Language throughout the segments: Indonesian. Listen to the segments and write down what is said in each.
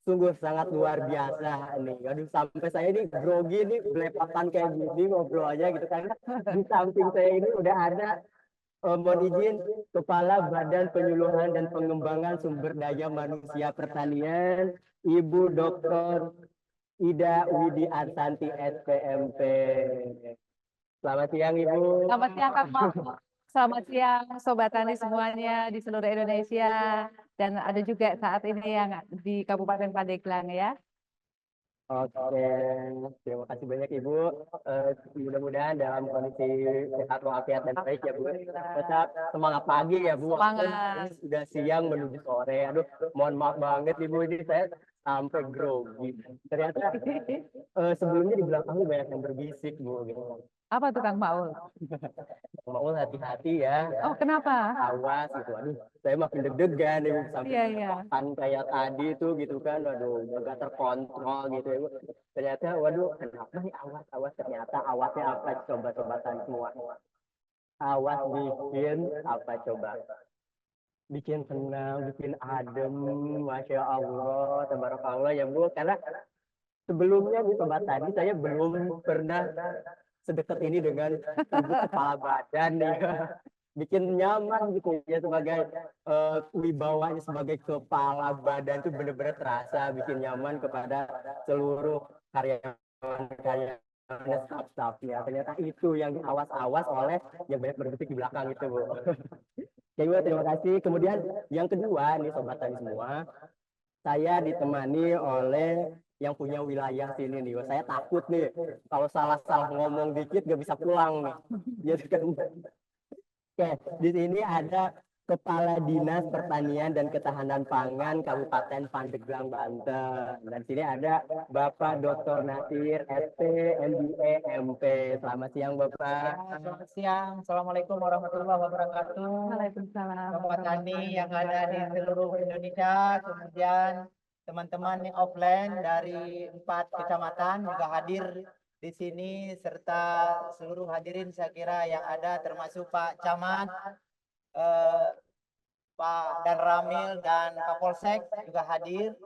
sungguh sangat luar biasa nih. Aduh, sampai saya ini grogi nih, belepotan kayak gini ngobrol aja gitu. Karena di samping saya ini udah ada, mohon izin, Kepala Badan Penyuluhan dan Pengembangan Sumber Daya Manusia Pertanian, Ibu Dr. Ida Widi Arsanti SPMP. Selamat siang, Ibu. Selamat siang Kak Mak. Selamat siang Sobat Tani semuanya di seluruh Indonesia. Dan ada juga saat ini yang di Kabupaten Pandeglang ya. Oke, terima kasih banyak Ibu. Mudah-mudahan dalam kondisi sehat walafiat dan baik ya Bu. Tetap semangat pagi ya Bu. Walaupun Semangat. ini sudah siang menuju sore. Aduh, mohon maaf banget Ibu, ini saya sampai grogi. Ternyata sebelumnya di belakang ini banyak yang berbisik Bu. Gitu. Apa tuh Kang Maul? Mau hati-hati ya. Oh kenapa? Awas gitu. Aduh, saya makin deg-degan nih Bu. Sampai Iya, iya. kan kayak tadi tuh gitu kan. Waduh, nggak terkontrol gitu ya Bu. Ternyata waduh, kenapa nih awas-awas, ternyata awasnya apa, coba-cobaan semua. Awas bikin apa coba? Bikin tenang, bikin adem, Masya Allah, tabarakallah ya Bu. Karena sebelumnya nih sobat tadi saya belum pernah sedekat ini dengan ibu kepala badan nih. Bikin nyaman gitu ya, sebagai wibawanya sebagai kepala badan itu benar-benar terasa bikin nyaman kepada seluruh karyawan staff-staffnya. Ternyata itu yang awas-awas oleh yang banyak berbisik di belakang itu Bu. Jadi Bu, terima kasih. Kemudian yang kedua nih sobat tani semua, saya ditemani oleh yang punya wilayah sini nih. Saya takut nih kalau salah-salah ngomong dikit gak bisa pulang nih. Jadi kan, oke, di sini ada Kepala Dinas Pertanian dan Ketahanan Pangan Kabupaten Pandeglang, Banten. Dan sini ada Bapak Dr. Nasir, SP, MBA, MP. Selamat siang Bapak. Selamat siang, Assalamualaikum warahmatullahi wabarakatuh. Waalaikumsalam. Sobat Tani yang ada di seluruh Indonesia, kemudian teman-teman yang offline dari 4 kecamatan juga hadir di sini, serta seluruh hadirin saya kira yang ada termasuk Pak Camat, eh, Pak Dan Ramil dan Kapolsek juga hadir,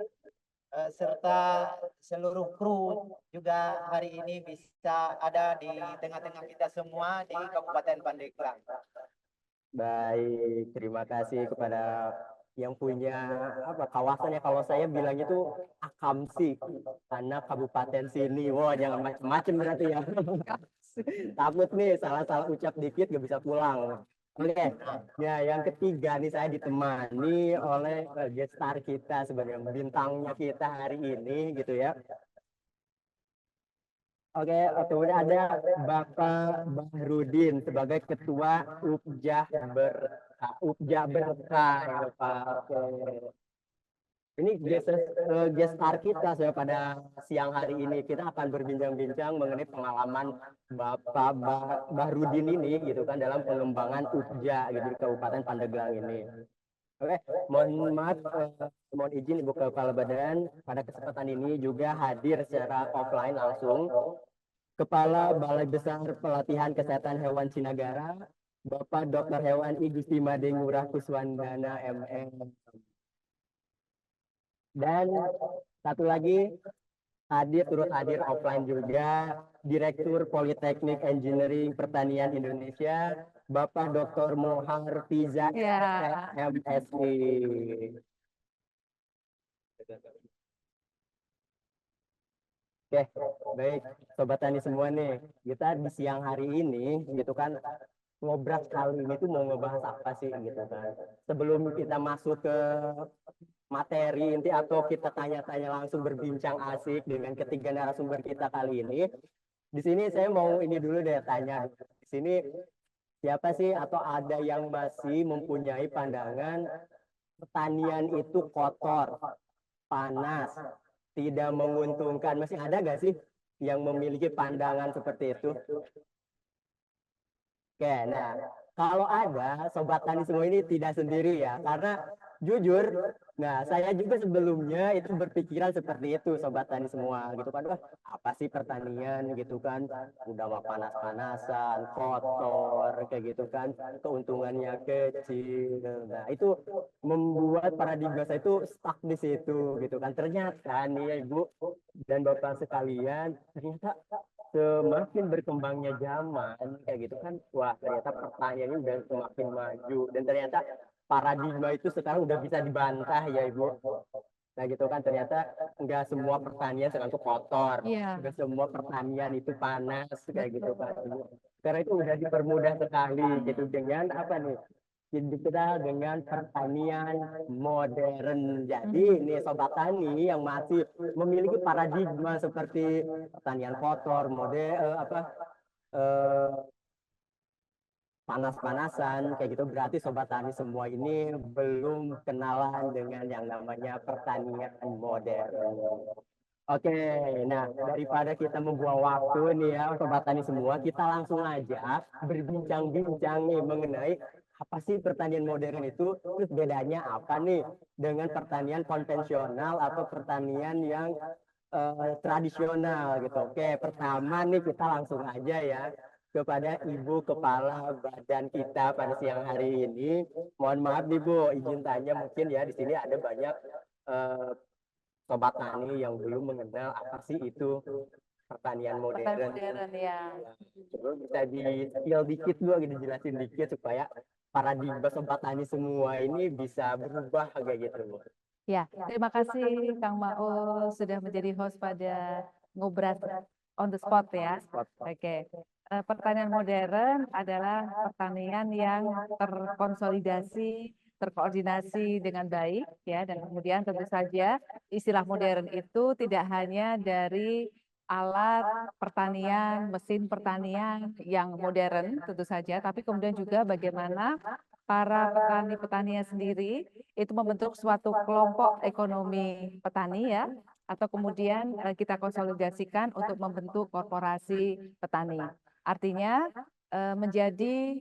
serta seluruh kru juga hari ini bisa ada di tengah-tengah kita semua di Kabupaten Pandeglang. Baik, terima kasih kepada yang punya apa kawasannya, kalau saya bilang itu Akamsi, anak kabupaten sini. Wah, jangan macam-macam berarti ya. Takut nih salah-salah ucap dikit gak bisa pulang. Oke, ya yang ketiga nih saya ditemani oleh guest star kita sebagai bintangnya kita hari ini gitu ya. Oke, kemudian ada Bapak Bahrudin sebagai Ketua Upja Berkah ya Pak. Oke. Ini guest star kita saya pada siang hari ini. Kita akan berbincang-bincang mengenai pengalaman Bapak Bahrudin ini gitu kan dalam pengembangan Upja gitu di Kabupaten Pandeglang ini. Oke, mohon maaf, mohon izin Ibu Kepala Badan, pada kesempatan ini juga hadir secara offline langsung Kepala Balai Besar Pelatihan Kesehatan Hewan Cinagara, Bapak Dr. Hewan I Gusti Made Ngurah Kuswandana MM. Dan satu lagi turut hadir offline juga Direktur Politeknik Engineering Pertanian Indonesia, Bapak Dr. Mohar Fiza, Ya. MSI. Oke, baik Sobat Tani semua nih, kita di siang hari ini gitu kan ngobrol kali ini tuh mau ngebahas apa sih gitu kan. Sebelum kita masuk ke materi inti atau kita tanya-tanya langsung berbincang asik dengan ketiga narasumber kita kali ini, di sini saya mau ini dulu deh tanya. Di sini siapa sih atau ada yang masih mempunyai pandangan pertanian itu kotor, panas, tidak menguntungkan? Masih ada nggak sih yang memiliki pandangan seperti itu? Oke, nah kalau ada, Sobat Tani semua ini tidak sendiri ya, karena jujur, nah saya juga sebelumnya itu berpikiran seperti itu, sobat tani semua gitu kan. Wah, apa sih pertanian gitu kan? Udah mah panas-panasan, kotor kayak gitu kan, keuntungannya kecil. Nah, itu membuat paradigma saya itu stuck di situ gitu kan. Ternyata nih ya Ibu dan Bapak sekalian, ternyata semakin berkembangnya zaman kayak gitu kan, wah ternyata pertanyaannya udah semakin maju dan ternyata paradigma itu sekarang udah bisa dibantah ya Ibu. Nah gitu kan, ternyata nggak semua pertanian sekarang itu kotor, Iya, nggak semua pertanian itu panas kayak gitu betul. kan. Karena itu udah dipermudah sekali gitu dengan apa nih? Dikenal dengan pertanian modern. Jadi ini sobat tani yang masih memiliki paradigma seperti pertanian kotor, apa eh, panas-panasan kayak gitu, berarti sobat tani semua ini belum kenalan dengan yang namanya pertanian modern. Oke, nah daripada kita membuang waktu nih ya sobat tani semua, kita langsung aja berbincang-bincang nih mengenai apa sih pertanian modern itu, terus bedanya apa nih dengan pertanian konvensional atau pertanian yang tradisional gitu. Oke, pertama nih kita langsung aja ya kepada Ibu Kepala Badan kita pada siang hari ini. Mohon maaf nih Bu, izin tanya, mungkin ya di sini ada banyak eh, sobat tani yang belum mengenal apa sih itu pertanian Pertanian modern. modern ya. Coba bisa di spill dikit Bu, gitu, dijelasin dikit supaya paradigma sobat tani semua ini bisa berubah kayak gitu Bu. Ya, terima kasih Kang Maul sudah menjadi host pada Ngobras on the spot ya. Oke. Pertanian modern adalah pertanian yang terkonsolidasi, terkoordinasi dengan baik ya, dan kemudian tentu saja istilah modern itu tidak hanya dari alat pertanian, mesin pertanian yang modern tentu saja, tapi kemudian juga bagaimana para petani-petaninya sendiri itu membentuk suatu kelompok ekonomi petani ya, atau kemudian kita konsolidasikan untuk membentuk korporasi petani. Artinya menjadi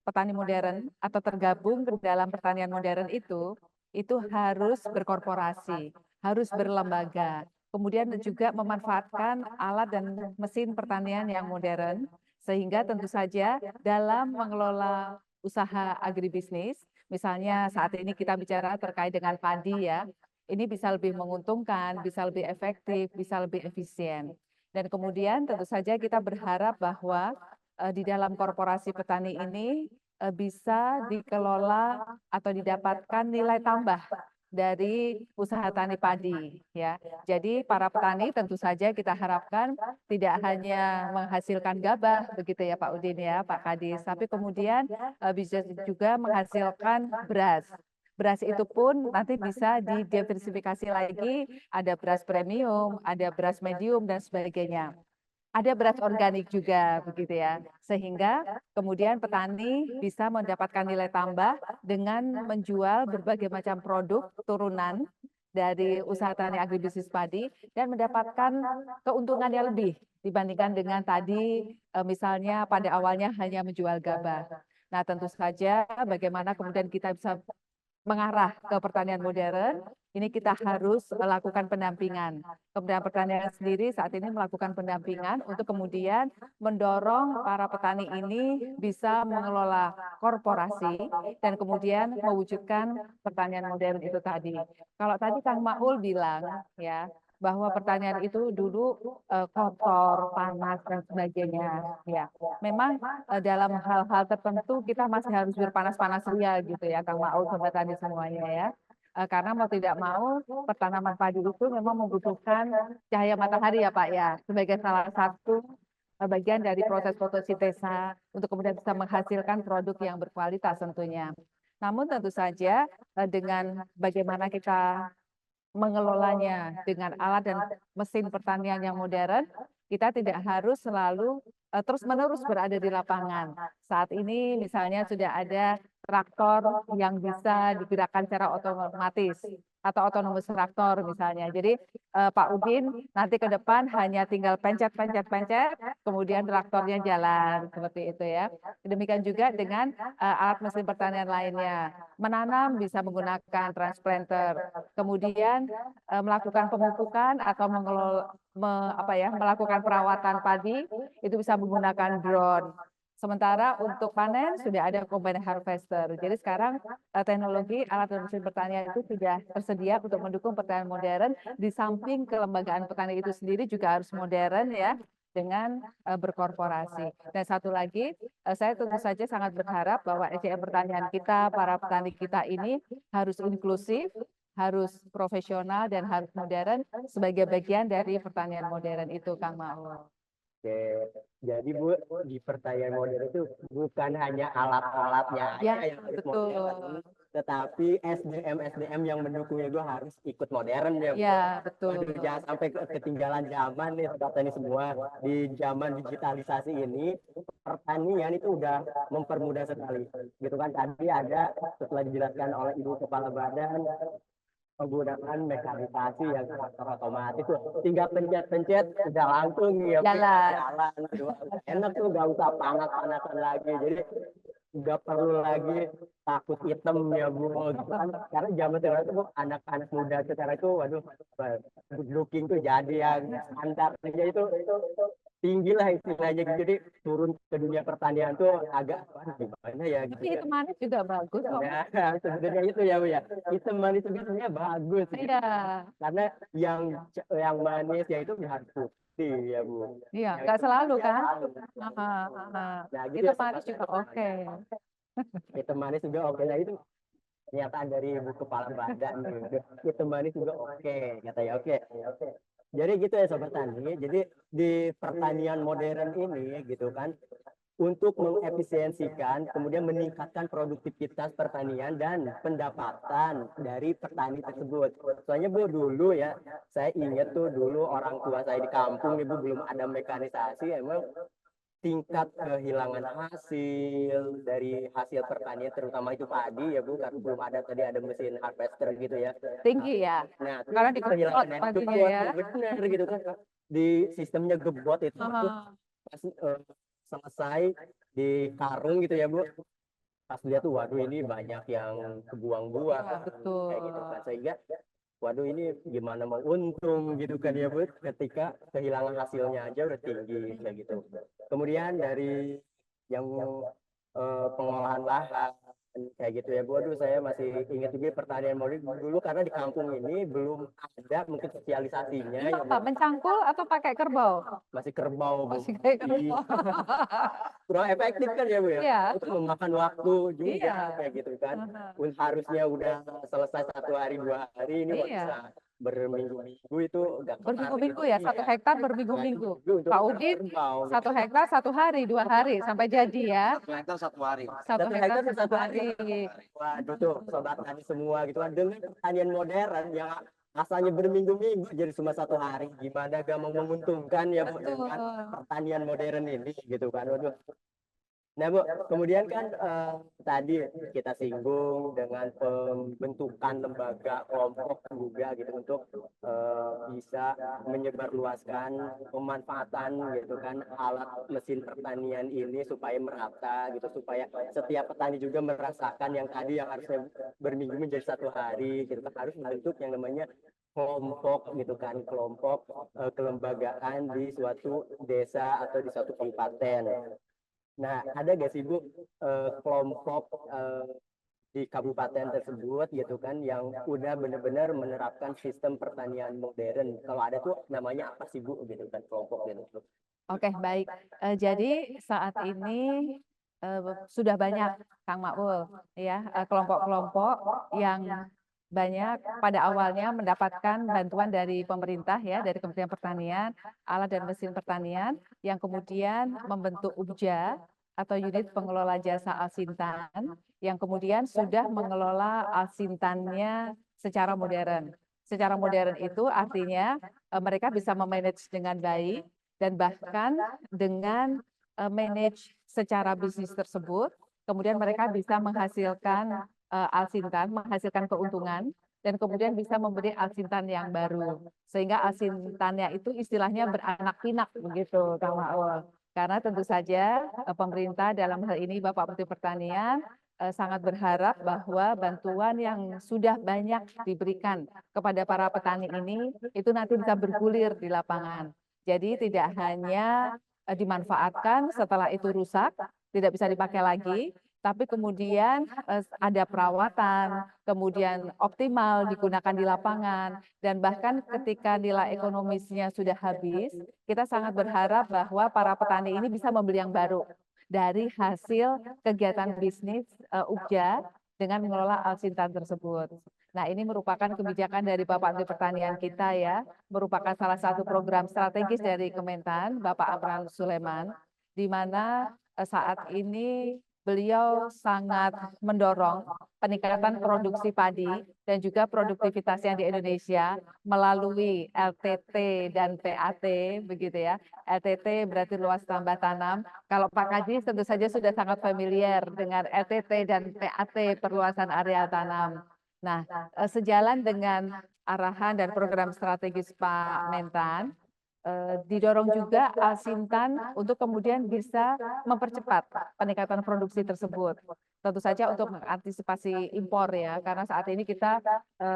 petani modern atau tergabung ke dalam pertanian modern itu harus berkorporasi, harus berlembaga, kemudian juga memanfaatkan alat dan mesin pertanian yang modern, sehingga tentu saja dalam mengelola usaha agribisnis, misalnya saat ini kita bicara terkait dengan padi ya, ini bisa lebih menguntungkan, bisa lebih efektif, bisa lebih efisien. Dan kemudian tentu saja kita berharap bahwa di dalam korporasi petani ini bisa dikelola atau didapatkan nilai tambah dari usaha tani padi ya. Jadi para petani tentu saja kita harapkan tidak hanya menghasilkan gabah begitu ya Pak Udin ya, Pak Kadis, tapi kemudian bisa juga menghasilkan beras. Beras itu pun nanti bisa didiversifikasi lagi, ada beras premium, ada beras medium dan sebagainya. Ada beras organik juga begitu ya. Sehingga kemudian petani bisa mendapatkan nilai tambah dengan menjual berbagai macam produk turunan dari usaha tani agribisnis padi dan mendapatkan keuntungan yang lebih dibandingkan dengan tadi misalnya pada awalnya hanya menjual gabah. Nah, tentu saja bagaimana kemudian kita bisa mengarah ke pertanian modern, ini kita harus melakukan pendampingan. Kementerian Pertanian sendiri saat ini melakukan pendampingan untuk kemudian mendorong para petani ini bisa mengelola korporasi dan kemudian mewujudkan pertanian modern itu tadi. Kalau tadi Kang Maul bilang ya bahwa pertanian itu dulu kotor, panas dan sebagainya. Ya, memang dalam hal-hal tertentu kita masih harus berpanas-panas ria gitu ya Kang Maul sobat tani semuanya ya. Karena mau tidak mau pertanaman padi itu memang membutuhkan cahaya matahari ya Pak ya sebagai salah satu bagian dari proses fotosintesa untuk kemudian bisa menghasilkan produk yang berkualitas tentunya. Namun tentu saja dengan bagaimana kita mengelolanya dengan alat dan mesin pertanian yang modern, kita tidak harus selalu terus-menerus berada di lapangan. Saat ini misalnya sudah ada traktor yang bisa digerakkan secara otomatis atau autonomous traktor misalnya. Jadi Pak Udin nanti ke depan hanya tinggal pencet, kemudian traktornya jalan seperti itu ya. Demikian juga dengan alat mesin pertanian lainnya. Menanam bisa menggunakan transplanter, kemudian melakukan pemupukan atau melakukan perawatan padi itu bisa menggunakan drone. Sementara untuk panen sudah ada combine harvester. Jadi sekarang teknologi alat dan mesin pertanian itu sudah tersedia untuk mendukung pertanian modern. Di samping kelembagaan petani itu sendiri juga harus modern ya, dengan berkorporasi. Dan satu lagi, saya tentu saja sangat berharap bahwa SDM pertanian kita, para petani kita ini harus inklusif, harus profesional, dan harus modern sebagai bagian dari pertanian modern itu, Kang Maul. Oke, jadi Bu, di pertanian modern itu bukan hanya alat-alatnya aja Ya, yang harus betul. modern, tetapi SDM juga harus ikut modern ya Bu. Ya, betul. Waduh, jangan sampai ketinggalan zaman nih petani semua. Di zaman digitalisasi ini, pertanian itu udah mempermudah sekali. Gitu kan, tadi ada setelah dijelaskan oleh Ibu Kepala Badan, penggunaan mekanisasi yang otomatis tuh tinggal pencet-pencet udah langsung ya jalan. Aduh, enak tuh, gak usah panas-panasan lagi, jadi nggak perlu lagi takut hitam ya Bu, gitu kan. Karena zaman sekarang tuh anak-anak muda sekarang itu waduh, good looking tuh jadi yang standar aja itu tinggi lah istilahnya gitu. Jadi turun ke dunia pertanian tuh agak gimana ya gitu Tapi ya. itu manis juga bagus kok. Nah, sebenarnya itu ya Bu ya. Hitam manis itu biasanya bagus gitu. Iya, Karena yang manis ya itu harus putih ya Bu. iya, Yang nggak selalu ya, kan? tahu. Aha, aha. Nah, gitu Itu ya, manis juga oke. hitam manis juga oke. Nah, itu pernyataan dari Ibu Kepala Badan gitu. Hitam manis juga oke, katanya oke. Jadi gitu ya Sobat Tani. Jadi di pertanian modern ini gitu kan, untuk mengefisiensikan, kemudian meningkatkan produktivitas pertanian dan pendapatan dari petani tersebut. Soalnya Bu, dulu ya, saya ingat tuh dulu orang tua saya di kampung, Ibu, belum ada mekanisasi, emang tingkat kehilangan hasil dari hasil pertanian, terutama itu padi ya Bu, karena belum ada, tadi ada mesin harvester gitu ya. Tinggi ya. Nah, Karena terus digemprot kehilangan paginya gebot, ya. benar gitu kan. Di sistemnya gebot itu tuh Aha. pas selesai di karung gitu ya Bu, pas lihat tuh waduh ini banyak yang kebuang-buang Ya, betul. kayak gitu kan, sehingga waduh ini gimana mau untung gitu kan ya Bu, ketika kehilangan hasilnya aja udah tinggi kayak gitu. Kemudian dari yang pengolahan lahan kayak gitu ya Bu, aduh saya masih ingat juga pertanian modern dulu, karena di kampung ini belum ada mungkin sosialisasinya Ini ya apa? Bu. Mencangkul atau pakai kerbau? Masih kerbau Bu. Masih kayak kerbau. Kurang efektif kan ya Bu ya, Iya. itu memakan waktu juga Iya. kayak gitu kan. Aha. Harusnya udah selesai 1 hari 2 hari, ini kok Iya. bisa berminggu-minggu, itu gak kelar Berminggu-minggu gitu. ya, 1 hektar berminggu-minggu. Pak Udin, Kerbau. 1 hektar 1 hari, 2 hari sampai jadi ya. 1 hektar 1 hari. 1 hektar bisa 1 hari. Waduh tuh sobat tani semua gitu kan, dengan pertanian modern yang asalnya berminggu-minggu jadi cuma 1 hari, gimana gak mau menguntungkan ya Bu, Betul. dengan pertanian modern ini gitu kan. Waduh. Nah Bu, kemudian kan tadi kita singgung dengan pembentukan lembaga kelompok juga gitu untuk bisa menyebarluaskan pemanfaatan gitu kan alat mesin pertanian ini supaya merata gitu, supaya setiap petani juga merasakan yang tadi yang harusnya berminggu menjadi 1 hari gitu kan, harus membentuk yang namanya kelompok gitu kan, kelompok kelembagaan di suatu desa atau di suatu kabupaten. Nah, ada gak sih Bu kelompok di kabupaten tersebut gitu kan yang udah benar-benar menerapkan sistem pertanian modern? Kalau ada tuh namanya apa sih Bu gitu kan, kelompok gitu? Oke, baik. Jadi saat ini sudah banyak, Kang Maul, ya, kelompok-kelompok yang banyak pada awalnya mendapatkan bantuan dari pemerintah ya, dari Kementerian Pertanian, alat dan mesin pertanian, yang kemudian membentuk UBJA atau unit pengelola jasa Alsintan, yang kemudian sudah mengelola Alsintannya secara modern. Secara modern itu artinya mereka bisa memanage dengan baik, dan bahkan dengan manage secara bisnis tersebut, kemudian mereka bisa menghasilkan Alsintan, menghasilkan keuntungan dan kemudian bisa memberi alsintan yang baru. Sehingga alsintannya itu istilahnya beranak pinak begitu, Kang Maul. Karena tentu saja pemerintah dalam hal ini Bapak Menteri Pertanian sangat berharap bahwa bantuan yang sudah banyak diberikan kepada para petani ini itu nanti bisa bergulir di lapangan. Jadi tidak hanya dimanfaatkan setelah itu rusak, tidak bisa dipakai lagi, tapi kemudian ada perawatan, kemudian optimal digunakan di lapangan, dan bahkan ketika nilai ekonomisnya sudah habis, kita sangat berharap bahwa para petani ini bisa membeli yang baru dari hasil kegiatan bisnis UPJA dengan mengelola alsintan tersebut. Nah, ini merupakan kebijakan dari Bapak Menteri Pertanian kita ya, merupakan salah satu program strategis dari Kementan, Bapak Amran Sulaiman, di mana saat ini beliau sangat mendorong peningkatan produksi padi dan juga produktivitasnya di Indonesia melalui LTT dan PAT, begitu ya. LTT berarti luas tambah tanam. Kalau Pak Kaji tentu saja sudah sangat familiar dengan LTT dan PAT, perluasan area tanam. Nah, sejalan dengan arahan dan program strategis Pak Mentan, didorong juga alsintan untuk kemudian bisa mempercepat peningkatan produksi tersebut. Tentu saja untuk mengantisipasi impor ya, karena saat ini kita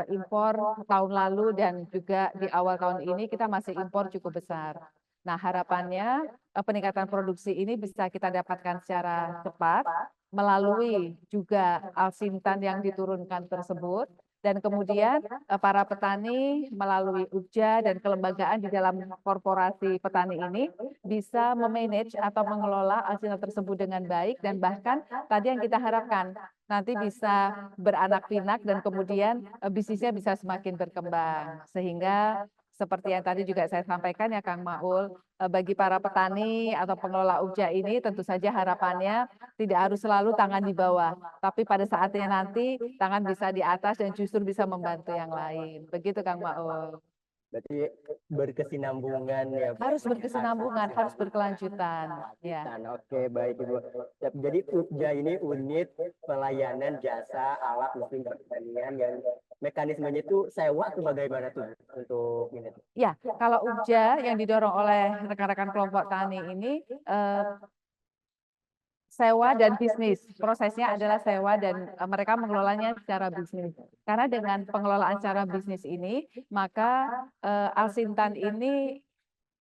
impor tahun lalu dan juga di awal tahun ini kita masih impor cukup besar. Nah, harapannya peningkatan produksi ini bisa kita dapatkan secara cepat melalui juga alsintan yang diturunkan tersebut, dan kemudian para petani melalui UPJA dan kelembagaan di dalam korporasi petani ini bisa memanage atau mengelola alsintan tersebut dengan baik, dan bahkan tadi yang kita harapkan nanti bisa beranak pinak dan kemudian bisnisnya bisa semakin berkembang. Sehingga seperti yang tadi juga saya sampaikan ya Kang Maul, bagi para petani atau pengelola UPJA ini tentu saja harapannya tidak harus selalu tangan di bawah, tapi pada saatnya nanti tangan bisa di atas dan justru bisa membantu yang lain. Begitu Kang Maul. Berarti berkesinambungan ya, Bu. Harus berkesinambungan, harus berkelanjutan. Ya. Oke, baik Ibu. Jadi UPJA ini unit pelayanan jasa alat mesin pertanian yang mekanismenya itu sewa atau bagaimana tuh untuk ini? Ya, kalau UPJA yang didorong oleh rekan-rekan kelompok tani ini sewa dan bisnis. Prosesnya adalah sewa dan mereka mengelolanya secara bisnis. Karena dengan pengelolaan secara bisnis ini, maka alsintan ini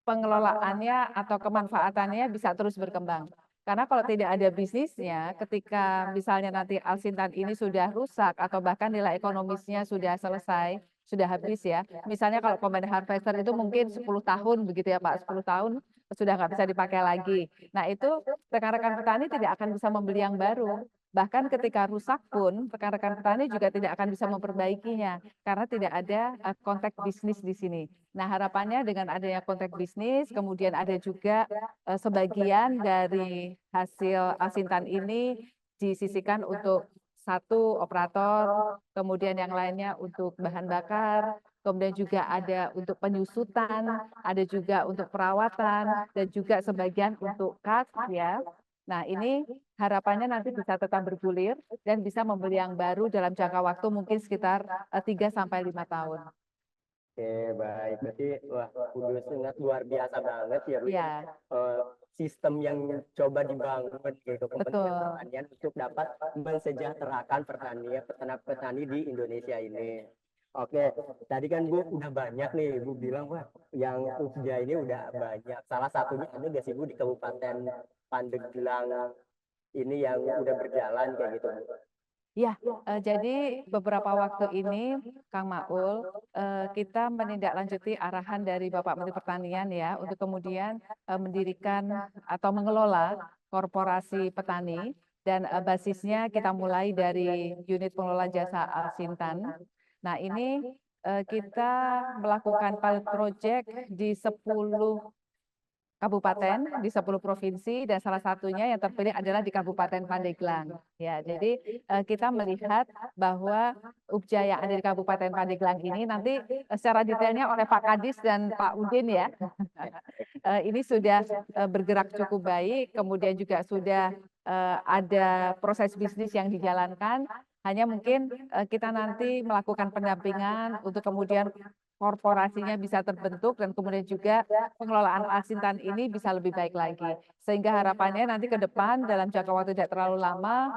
pengelolaannya atau kemanfaatannya bisa terus berkembang. Karena kalau tidak ada bisnisnya, ketika misalnya nanti alsintan ini sudah rusak atau bahkan nilai ekonomisnya sudah selesai, sudah habis ya. Misalnya kalau combine harvester itu mungkin 10 tahun begitu ya Pak, 10 tahun sudah nggak bisa dipakai lagi. Nah itu rekan-rekan petani tidak akan bisa membeli yang baru. Bahkan ketika rusak pun rekan-rekan petani juga tidak akan bisa memperbaikinya karena tidak ada konteks bisnis di sini. Nah harapannya dengan adanya konteks bisnis, kemudian ada juga sebagian dari hasil alsintan ini disisihkan untuk satu operator, kemudian yang lainnya untuk bahan bakar, kemudian juga ada untuk penyusutan, ada juga untuk perawatan, dan juga sebagian untuk kas ya. Nah ini harapannya nanti bisa tetap bergulir dan bisa membeli yang baru dalam jangka waktu mungkin sekitar 3-5 tahun. Oke, baik. Berarti wah, udah sangat luar biasa banget ya, Bu. Ya, Sistem yang coba dibangun gitu Kementerian betul. Pertanian untuk dapat mensejahterakan pertanian peternak petani di Indonesia ini. Oke, tadi kan Bu udah banyak nih, Bu bilang wah yang UPJA ini udah banyak. Salah satunya ada nggak sih Bu di Kabupaten Pandeglang ini yang udah berjalan kayak gitu, Bu? Ya, jadi beberapa waktu ini, Kang Maul, kita menindaklanjuti arahan dari Bapak Menteri Pertanian ya, untuk kemudian mendirikan atau mengelola korporasi petani, dan basisnya kita mulai dari unit pengelola jasa alsintan. Nah ini kita melakukan pilot project di 10 kabupaten di 10 provinsi dan salah satunya yang terpilih adalah di Kabupaten Pandeglang. Ya, jadi kita melihat bahwa UPJA yang ada di Kabupaten Pandeglang ini nanti secara detailnya oleh Pak Kadis dan Pak Udin ya. Ini sudah bergerak cukup baik, kemudian juga sudah ada proses bisnis yang dijalankan. Hanya mungkin kita nanti melakukan pendampingan untuk kemudian korporasinya bisa terbentuk dan kemudian juga pengelolaan Asintan ini bisa lebih baik lagi. Sehingga harapannya nanti ke depan dalam jangka waktu tidak terlalu lama,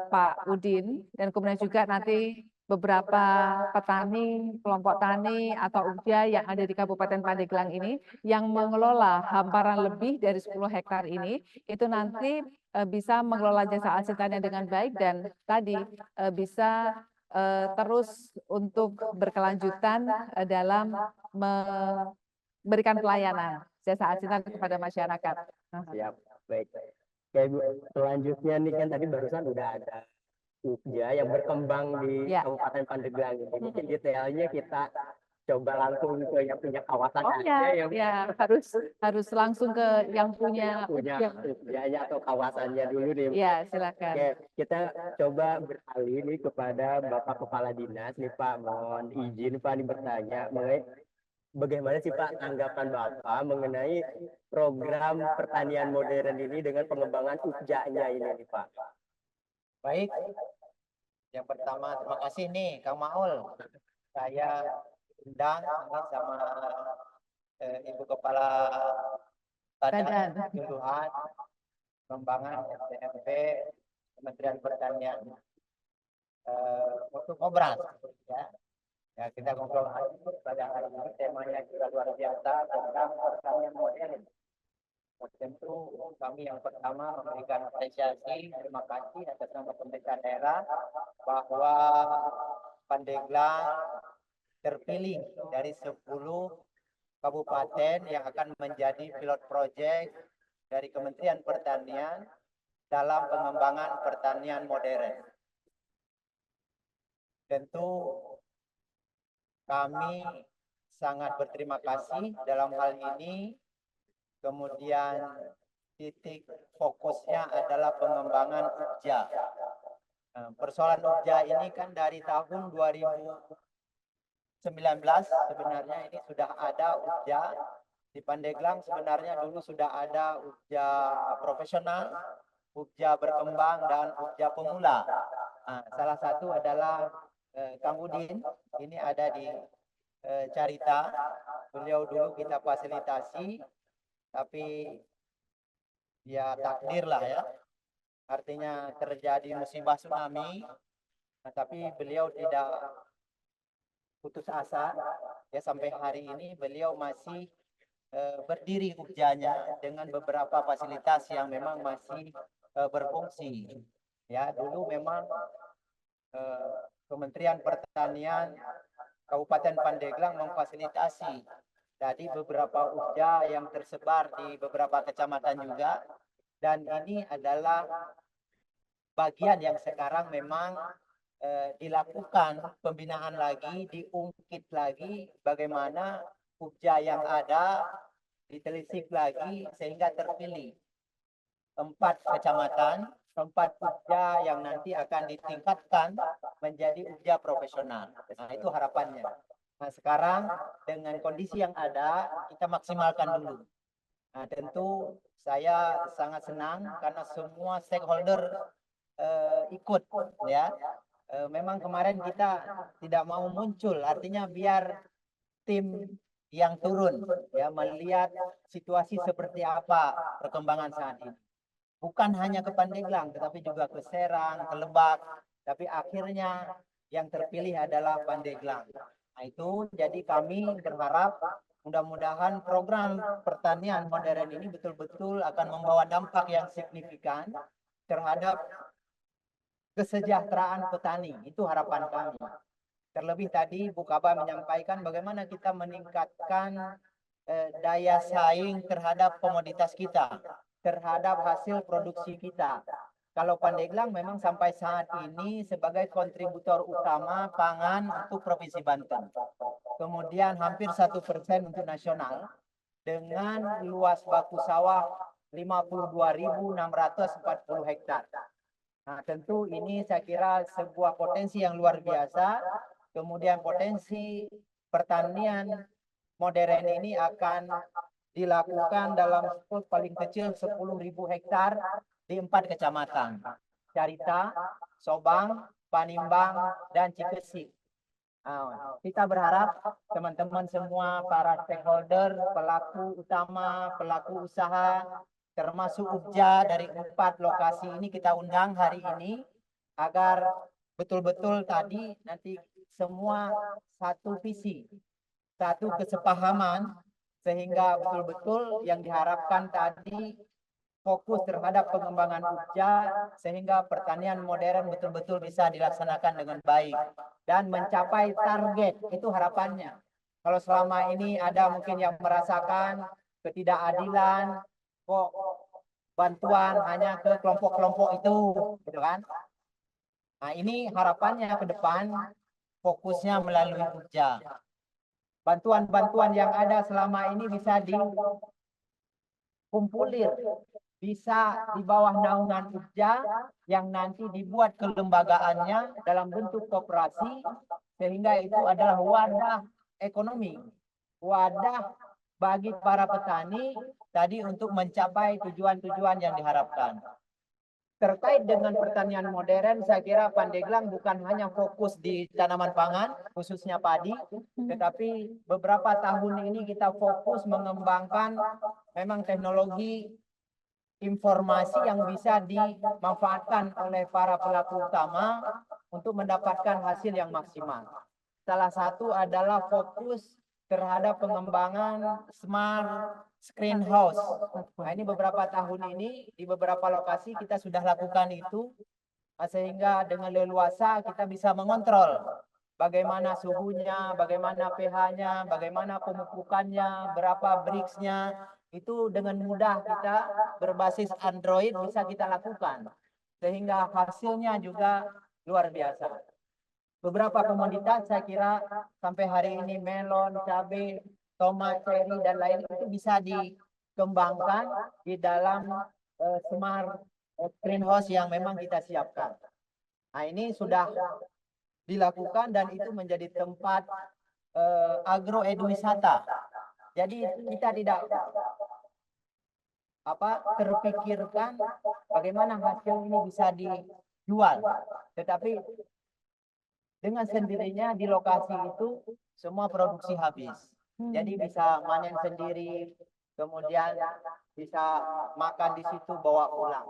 Pak Udin dan kemudian juga nanti beberapa petani, kelompok tani atau UGA yang ada di Kabupaten Pandeglang ini yang mengelola hamparan lebih dari 10 hektar ini, itu nanti bisa mengelola jasa asintannya dengan baik dan tadi bisa terus untuk berkelanjutan dalam memberikan pelayanan jasa asintan kepada masyarakat. Siap, baik. Oke, Bu. Selanjutnya nih kan tadi barusan udah ada UGA yang berkembang di Ya. Kabupaten Pandeglang ini. Mungkin detailnya kita coba langsung ke yang punya kawasan Oh aja ya, yang ya harus langsung ke yang punya punya UGA-nya atau kawasannya dulu nih. Ya, silakan. Oke, kita coba beralih nih kepada Bapak Kepala Dinas nih Pak. Mohon izin Pak nih bertanya mengenai bagaimana sih Pak tanggapan Bapak mengenai program pertanian modern ini dengan pengembangan UGA-nya ini nih Pak. Baik, yang pertama terima kasih nih Kang Maul. Saya undang ini sama Ibu Kepala Badan Penyuluhan Pengembangan SDMP Kementerian Pertanian untuk ngobrol ya. Ya kita ngobrol pada hari ini temanya juga luar biasa tentang pertanian modern. Tentu kami yang pertama memberikan apresiasi, terima kasih atas nama pemerintah daerah bahwa Pandeglang terpilih dari 10 kabupaten yang akan menjadi pilot project dari Kementerian Pertanian dalam pengembangan pertanian modern. Tentu kami sangat berterima kasih dalam hal ini. Kemudian titik fokusnya adalah pengembangan UGA. Persoalan UGA ini kan dari tahun 2019 sebenarnya ini sudah ada UGA. Di Pandeglang sebenarnya dulu sudah ada UGA profesional, UGA berkembang, dan UGA pemula. Salah satu adalah Kang Udin, ini ada di Carita. Beliau dulu kita fasilitasi, tapi ya takdir lah ya. Artinya terjadi musibah tsunami, tapi beliau tidak putus asa. Ya sampai hari ini beliau masih berdiri UGA-nya dengan beberapa fasilitas yang memang masih berfungsi. Ya dulu memang Kementerian Pertanian Kabupaten Pandeglang memfasilitasi jadi beberapa UGA yang tersebar di beberapa kecamatan juga, dan ini adalah bagian yang sekarang memang dilakukan pembinaan lagi, diungkit lagi bagaimana UGA yang ada ditelisik lagi sehingga terpilih 4 kecamatan, 4 UGA yang nanti akan ditingkatkan menjadi UGA profesional. Nah, itu harapannya. Nah, sekarang dengan kondisi yang ada, kita maksimalkan dulu. Nah, tentu saya sangat senang karena semua stakeholder ikut ya. Memang kemarin kita tidak mau muncul, artinya biar tim yang turun ya melihat situasi seperti apa perkembangan saat ini. Bukan hanya ke Pandeglang, tetapi juga ke Serang, ke Lebak. Tapi akhirnya yang terpilih adalah Pandeglang. Nah itu jadi kami berharap mudah-mudahan program pertanian modern ini betul-betul akan membawa dampak yang signifikan terhadap kesejahteraan petani. Itu harapan kami. Terlebih tadi Bu Kaba menyampaikan bagaimana kita meningkatkan daya saing terhadap komoditas kita, terhadap hasil produksi kita. Kalau Pandeglang memang sampai saat ini sebagai kontributor utama pangan untuk Provinsi Banten. Kemudian hampir 1% untuk nasional dengan luas baku sawah 52.640 hektar. Nah, tentu ini saya kira sebuah potensi yang luar biasa. Kemudian potensi pertanian modern ini akan dilakukan dalam skop paling kecil 10.000 hektar di 4 kecamatan. Carita, Sobang, Panimbang, dan Cikesik. Kita berharap teman-teman semua, para stakeholder, pelaku utama, pelaku usaha, termasuk UPJA dari 4 lokasi ini kita undang hari ini, agar betul-betul tadi nanti semua satu visi, satu kesepahaman, sehingga betul-betul yang diharapkan tadi fokus terhadap pengembangan UPJA, sehingga pertanian modern betul-betul bisa dilaksanakan dengan baik dan mencapai target. Itu harapannya. Kalau selama ini ada mungkin yang merasakan ketidakadilan, kok bantuan hanya ke kelompok-kelompok itu, gitu kan? Nah, ini harapannya ke depan fokusnya melalui UPJA. Bantuan-bantuan yang ada selama ini bisa dikumpulir, bisa di bawah naungan UPJA yang nanti dibuat kelembagaannya dalam bentuk koperasi, sehingga itu adalah wadah ekonomi, wadah bagi para petani tadi untuk mencapai tujuan-tujuan yang diharapkan. Terkait dengan pertanian modern, saya kira Pandeglang bukan hanya fokus di tanaman pangan, khususnya padi, tetapi beberapa tahun ini kita fokus mengembangkan memang teknologi informasi yang bisa dimanfaatkan oleh para pelaku utama untuk mendapatkan hasil yang maksimal. Salah satu adalah fokus terhadap pengembangan smart screenhouse. Nah, ini beberapa tahun ini di beberapa lokasi kita sudah lakukan itu, sehingga dengan leluasa kita bisa mengontrol bagaimana suhunya, bagaimana pH-nya, bagaimana pemupukannya, berapa Brix-nya. Itu dengan mudah kita berbasis Android bisa kita lakukan, sehingga hasilnya juga luar biasa. Beberapa komoditas saya kira sampai hari ini melon, cabai, tomat, ceri, dan lain itu bisa dikembangkan di dalam smart greenhouse yang memang kita siapkan. Nah, ini sudah dilakukan dan itu menjadi tempat agroedwisata. Jadi kita tidak terpikirkan bagaimana hasil ini bisa dijual, tetapi dengan sendirinya di lokasi itu semua produksi habis. Jadi bisa manen sendiri, kemudian bisa makan di situ, bawa pulang.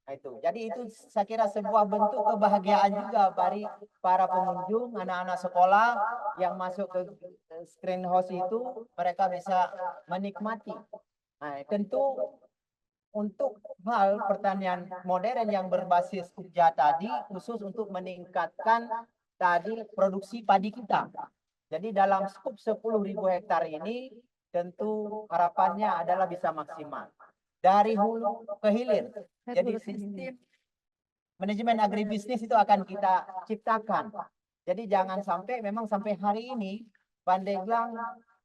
Nah, itu. Jadi itu saya kira sebuah bentuk kebahagiaan juga bagi para pengunjung, anak-anak sekolah yang masuk ke screenhouse itu, mereka bisa menikmati. Nah, tentu untuk hal pertanian modern yang berbasis UPJA tadi, khusus untuk meningkatkan tadi produksi padi kita. Jadi dalam skup 10.000 hektar ini tentu harapannya adalah bisa maksimal. Dari hulu ke hilir. Jadi sistem manajemen agribisnis itu akan kita ciptakan. Jadi jangan sampai, memang sampai hari ini Pandeglang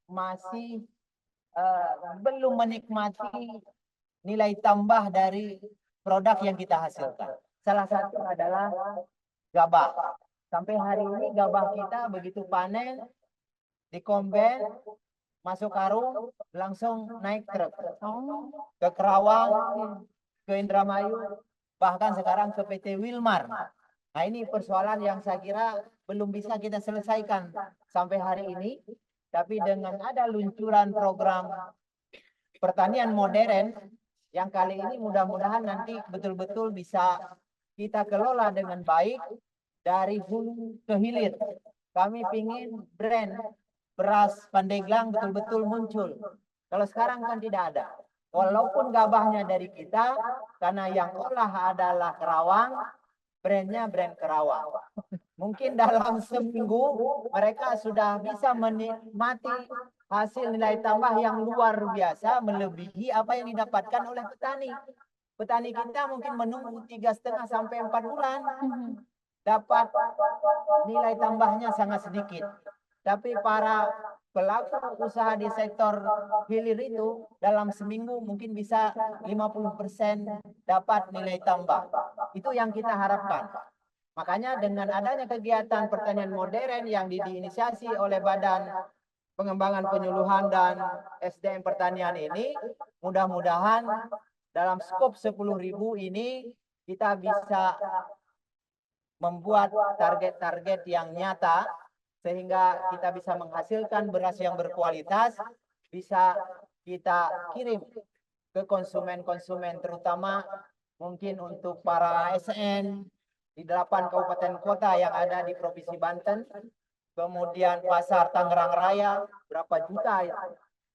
masih belum menikmati nilai tambah dari produk yang kita hasilkan. Salah satu adalah gabah. Sampai hari ini gabah kita begitu panen, dikomben, masuk karung, langsung naik truk. Ke Kerawang, ke Indramayu, bahkan sekarang ke PT Wilmar. Nah, ini persoalan yang saya kira belum bisa kita selesaikan sampai hari ini. Tapi dengan ada luncuran program pertanian modern yang kali ini mudah-mudahan nanti betul-betul bisa kita kelola dengan baik dari hulu ke hilir. Kami ingin brand beras Pandeglang betul-betul muncul. Kalau sekarang kan tidak ada. Walaupun gabahnya dari kita, karena yang olah adalah Kerawang, brandnya brand Kerawang. Mungkin dalam seminggu mereka sudah bisa menikmati hasil nilai tambah yang luar biasa, melebihi apa yang didapatkan oleh petani. Petani kita mungkin menunggu 3,5 sampai 4 bulan. Dapat nilai tambahnya sangat sedikit. Tapi para pelaku usaha di sektor hilir itu dalam seminggu mungkin bisa 50% dapat nilai tambah. Itu yang kita harapkan. Makanya dengan adanya kegiatan pertanian modern yang diinisiasi oleh Badan Pengembangan Penyuluhan dan SDM Pertanian ini, mudah-mudahan dalam skop 10.000 ini kita bisa membuat target-target yang nyata sehingga kita bisa menghasilkan beras yang berkualitas, bisa kita kirim ke konsumen-konsumen, terutama mungkin untuk para ASN di 8 kabupaten kota yang ada di Provinsi Banten, kemudian pasar Tangerang Raya, berapa juta ya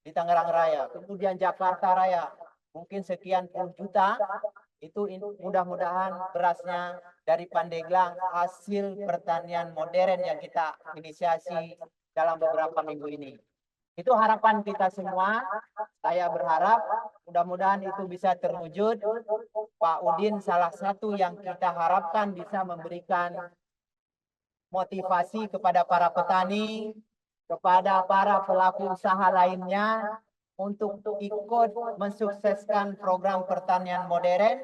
di Tangerang Raya, kemudian Jakarta Raya, mungkin sekian puluh juta, itu mudah-mudahan berasnya dari Pandeglang hasil pertanian modern yang kita inisiasi dalam beberapa minggu ini. Itu harapan kita semua. Saya berharap mudah-mudahan itu bisa terwujud. Pak Udin salah satu yang kita harapkan bisa memberikan motivasi kepada para petani, kepada para pelaku usaha lainnya untuk ikut mensukseskan program pertanian modern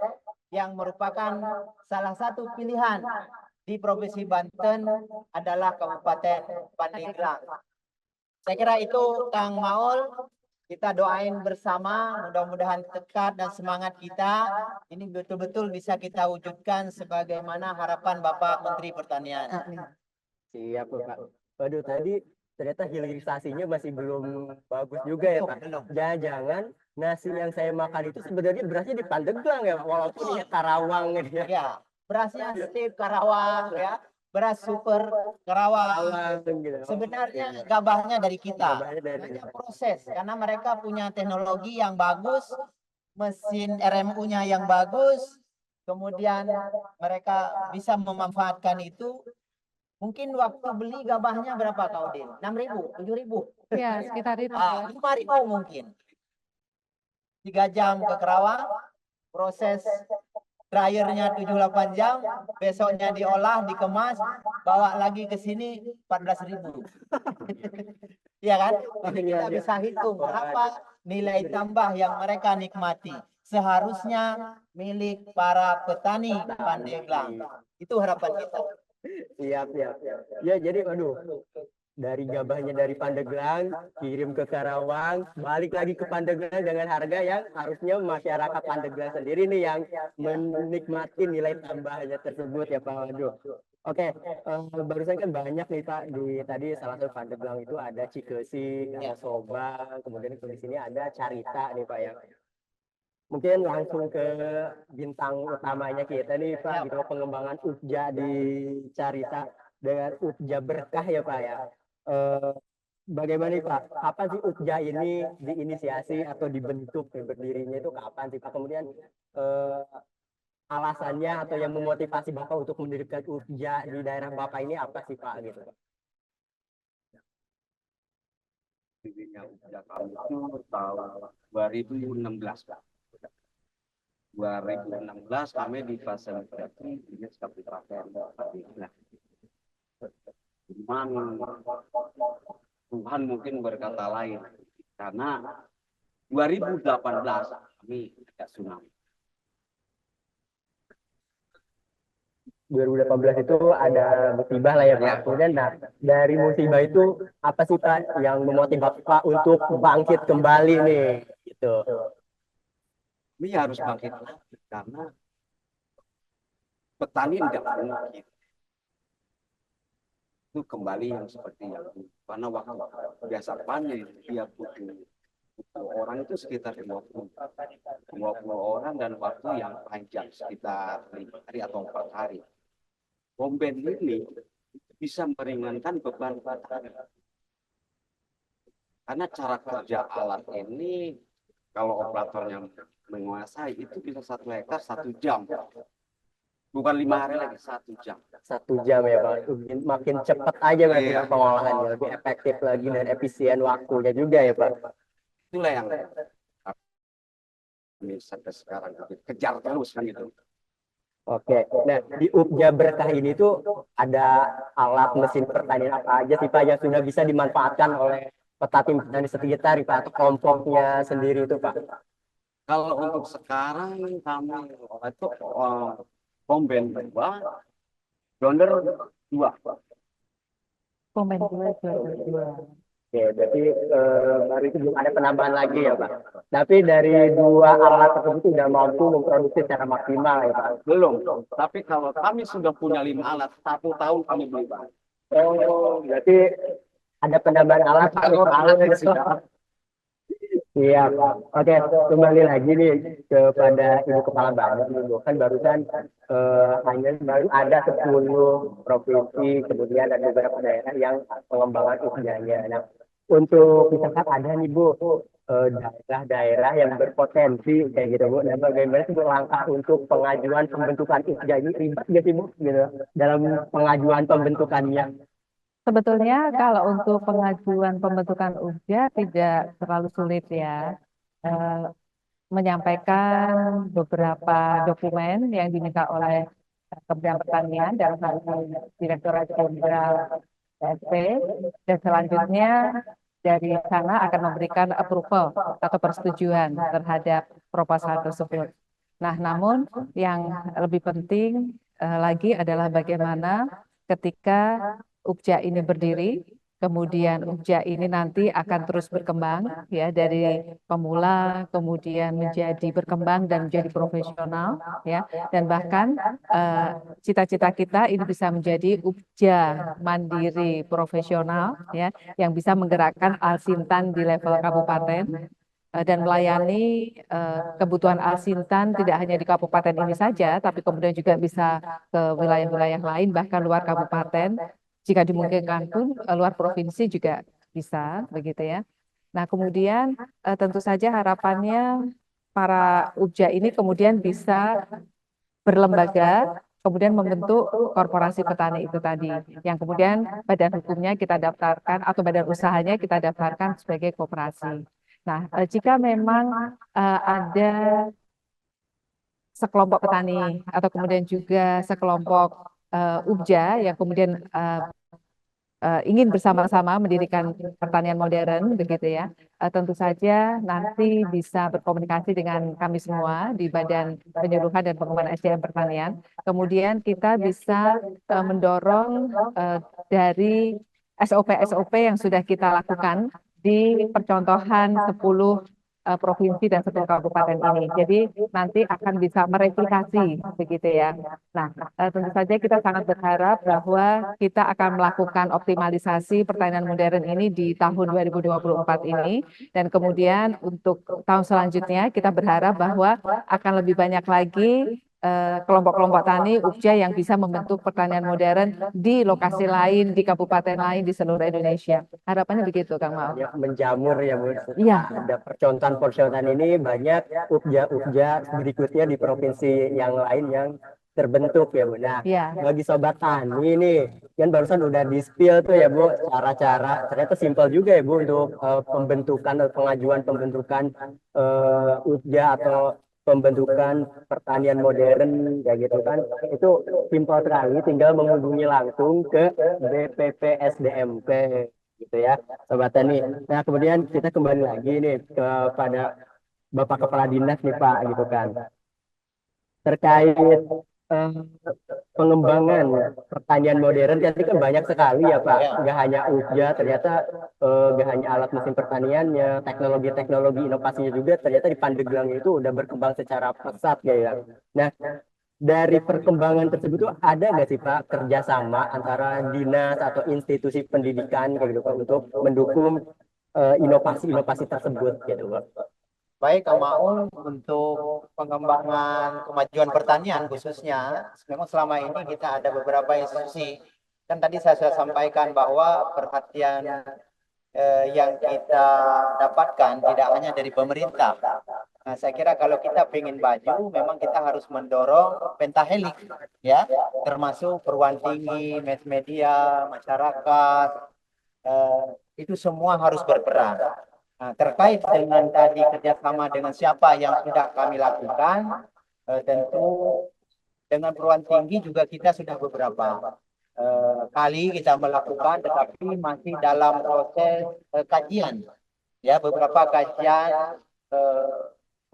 yang merupakan salah satu pilihan di Provinsi Banten adalah Kabupaten Pandeglang. Saya kira itu Kang Maul, kita doain bersama, mudah-mudahan tekad dan semangat kita ini betul-betul bisa kita wujudkan sebagaimana harapan Bapak Menteri Pertanian. Siap Pak. Waduh, tadi ternyata hilirisasinya masih belum bagus juga ya Pak. Jangan-jangan nasi yang saya makan itu sebenarnya berasnya di Pandeglang ya, walaupun ini Karawang gitu ya. Ya, berasnya Steve Karawang ya, beras super Karawang. Gitu. Sebenarnya gabahnya dari kita. Gabahnya dari Hanya proses karena mereka punya teknologi yang bagus, mesin RMU-nya yang bagus, kemudian mereka bisa memanfaatkan itu. Mungkin waktu beli gabahnya berapa Kak Udin? 6.000, 7.000? Ya, sekitar itu. 5.000 mungkin. 3 jam ke Kerawang, proses dryernya 7-8 jam, besoknya diolah, dikemas, bawa lagi ke sini 14.000. Iya kan? Kita bisa hitung berapa nilai tambah yang mereka nikmati. Seharusnya milik para petani Pandeglang. Itu harapan kita. Siap. Ya, jadi waduh, dari gabahnya dari Pandeglang kirim ke Karawang, balik lagi ke Pandeglang dengan harga yang harusnya masyarakat Pandeglang sendiri nih yang menikmati nilai tambahnya tersebut ya Pak. Waduh. Oke, barusan kan banyak nih Pak, di tadi salah satu Pandeglang itu ada Cikesik, ada Soba, kemudian di sini ada Carita nih Pak ya. Mungkin langsung ke bintang utamanya kita nih Pak, gitu, pengembangan Ukja di Carita dengan Ukja Berkah ya Pak ya. Bagaimana nih Pak? Kapan sih Ukja ini diinisiasi atau dibentuk, berdirinya itu kapan sih Pak? Kemudian alasannya atau yang memotivasi Bapak untuk mendirikan Ukja di daerah Bapak ini apa sih Pak gitu? Dirinya Ukja kami itu tahun 2016 Pak. 2016 kami difasilitasi Dinas Kabupaten Pandeglang. Cuman Tuhan mungkin berkata lain karena 2018 kami ada tsunami. 2018 itu ada musibah lah ya Pak. Kemudian dari musibah itu apa sih Pak yang memotivasi Pak untuk bangkit kembali nih gitu? Ini harus bangkit lagi karena petani tidak mungkin itu kembali yang seperti yang dulu. Karena waktu biasa panen dia butuh orang itu sekitar 20 orang dan waktu yang panjang sekitar 5 hari atau 4 hari. Komben ini bisa meringankan beban petani. Karena cara kerja alat ini kalau operatornya menguasai itu bisa 1 hektar 1 jam. Bukan 5 hari lagi, 1 jam. 1 jam ya Pak. Makin cepat aja berarti Iya. pengolahannya, lebih efektif lagi dan efisien waktunya juga ya Pak. Itulah yang kami sampai sekarang kejar terus kan gitu. Oke, nah di Ukja Berkah ini tuh ada alat mesin pertanian apa aja sih Pak yang sudah bisa dimanfaatkan oleh petani sekitar Pak, atau kelompoknya sendiri itu Pak? Kalau untuk sekarang kami itu komben 2, blender 2. Komen 2. Oke, berarti baru itu belum ada penambahan lagi ya Pak. Tapi dari dua alat tersebut sudah mampu memproduksi secara maksimal ya Pak. Belum. Tapi kalau kami sudah punya 5 alat, 1 tahun kami beli Pak. Oh, berarti ada penambahan alat Kalau alatnya sudah iya, oke. Kembali lagi nih kepada Ibu Kepala Badan. Ibu kan barusan hanya baru ada 10 provinsi, kemudian ada beberapa daerah yang pengembangan usahanya. Nah, untuk misalkan ada nih Bu, daerah-daerah yang berpotensi kayak gitu Bu. Nah, bagaimana sih Bu langkah untuk pengajuan pembentukan ISJA ini ribet nggak sih Bu gitu dalam pengajuan pembentukannya? Sebetulnya kalau untuk pengajuan pembentukan UJA tidak terlalu sulit ya. Eh, Menyampaikan beberapa dokumen yang diminta oleh Kementerian Pertanian dalam hal ini Direktorat Jenderal PSP, dan selanjutnya dari sana akan memberikan approval atau persetujuan terhadap proposal tersebut. Nah, namun yang lebih penting lagi adalah bagaimana ketika UPJA ini berdiri, kemudian UPJA ini nanti akan terus berkembang ya dari pemula, kemudian menjadi berkembang dan menjadi profesional ya, dan bahkan cita-cita kita ini bisa menjadi UPJA mandiri profesional ya, yang bisa menggerakkan Alsintan di level kabupaten dan melayani kebutuhan Alsintan tidak hanya di kabupaten ini saja, tapi kemudian juga bisa ke wilayah-wilayah lain, bahkan luar kabupaten. Jika dimungkinkan pun luar provinsi juga bisa, begitu ya. Nah, kemudian tentu saja harapannya para UPJA ini kemudian bisa berlembaga, kemudian membentuk korporasi petani itu tadi, yang kemudian badan hukumnya kita daftarkan atau badan usahanya kita daftarkan sebagai koperasi. Nah, jika memang ada sekelompok petani atau kemudian juga sekelompok UPJA yang kemudian ingin bersama-sama mendirikan pertanian modern, begitu ya. Tentu saja nanti bisa berkomunikasi dengan kami semua di Badan Penyuluhan dan Pengembangan SDM Pertanian. Kemudian kita bisa mendorong dari SOP-SOP yang sudah kita lakukan di percontohan 10 provinsi dan 10 kabupaten ini. Jadi nanti akan bisa mereplikasi, begitu ya. Nah, tentu saja kita sangat berharap bahwa kita akan melakukan optimalisasi pertanian modern ini di tahun 2024 ini, dan kemudian untuk tahun selanjutnya kita berharap bahwa akan lebih banyak lagi kelompok-kelompok tani UPJA yang bisa membentuk pertanian modern di lokasi lain, di kabupaten lain di seluruh Indonesia. Harapannya begitu, Kang Mao. Ya, menjamur ya Bu. Iya, Ada percontohan-percontohan ini banyak UPJA berikutnya di provinsi yang lain yang terbentuk ya Bu. Nah, iya. bagi sobat tani nih, kan barusan udah di-spill tuh ya Bu, cara-cara. Ternyata simpel juga ya Bu untuk pembentukan atau pengajuan pembentukan UPJA atau pembentukan pertanian modern kayak gitu kan. Itu simpel sekali, tinggal menghubungi langsung ke BPP SDMP gitu ya Sobat Tani. Nah, kemudian kita kembali lagi nih kepada Bapak Kepala Dinas nih Pak gitu kan. Terkait eh, pengembangan pertanian modern jadi kan banyak sekali ya Pak. Nggak hanya UPJA, ternyata nggak hanya alat mesin pertaniannya, teknologi-teknologi inovasinya juga ternyata di Pandeglang itu udah berkembang secara pesat ya. Nah, dari perkembangan tersebut tuh ada nggak sih Pak kerjasama antara dinas atau institusi pendidikan kayak gitu Pak untuk mendukung inovasi-inovasi tersebut gitu Pak? Baik, Kang Maul, untuk pengembangan kemajuan pertanian khususnya, memang selama ini kita ada beberapa institusi. Kan tadi saya sudah sampaikan bahwa perhatian yang kita dapatkan tidak hanya dari pemerintah. Nah, saya kira kalau kita ingin maju, memang kita harus mendorong pentahelik, ya, termasuk perguruan tinggi, mass media, masyarakat, itu semua harus berperan. Nah, terkait dengan tadi kerjasama dengan siapa yang sudah kami lakukan, tentu dengan perguruan tinggi juga kita sudah beberapa kali kita melakukan, tetapi masih dalam proses kajian. Ya, beberapa kajian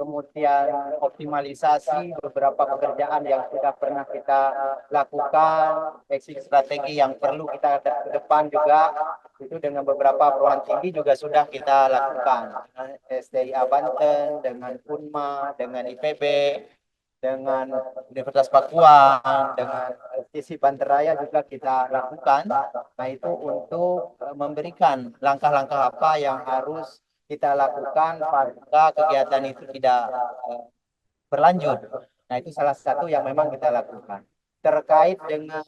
kemudian optimalisasi beberapa pekerjaan yang sudah pernah kita lakukan, exit strategi yang perlu kita ke depan juga, itu dengan beberapa perguruan tinggi juga sudah kita lakukan. Dengan STIA Banten, dengan UNMA, dengan IPB, dengan Universitas Papua, dengan STC Banteraya juga kita lakukan. Nah, itu untuk memberikan langkah-langkah apa yang harus kita lakukan pada kegiatan itu tidak berlanjut. Nah, itu salah satu yang memang kita lakukan. Terkait dengan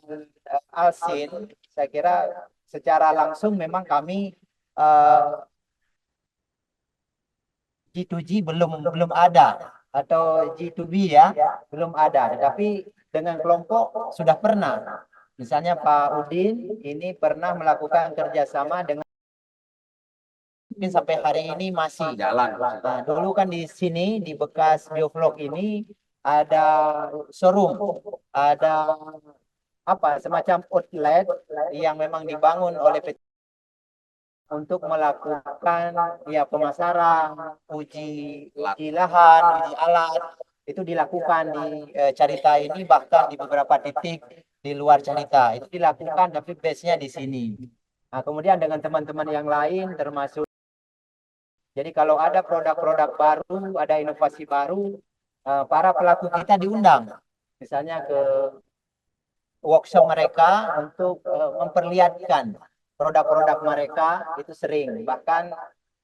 Alsin, saya kira secara langsung memang kami G2G belum ada, atau G2B ya belum ada, tetapi dengan kelompok sudah pernah. Misalnya Pak Udin ini pernah melakukan kerjasama dengan, mungkin sampai hari ini masih Jalan. Nah, dulu kan di sini di bekas Biovlog ini ada showroom, ada apa semacam outlet yang memang dibangun oleh PT untuk melakukan ya pemasaran, uji lahan, uji alat, itu dilakukan di Carita ini, bahkan di beberapa titik di luar Carita itu dilakukan, tapi base-nya di sini. Nah, kemudian dengan teman-teman yang lain termasuk, jadi kalau ada produk-produk baru, ada inovasi baru, para pelaku kita diundang, misalnya ke workshop mereka untuk memperlihatkan produk-produk mereka, itu sering. Bahkan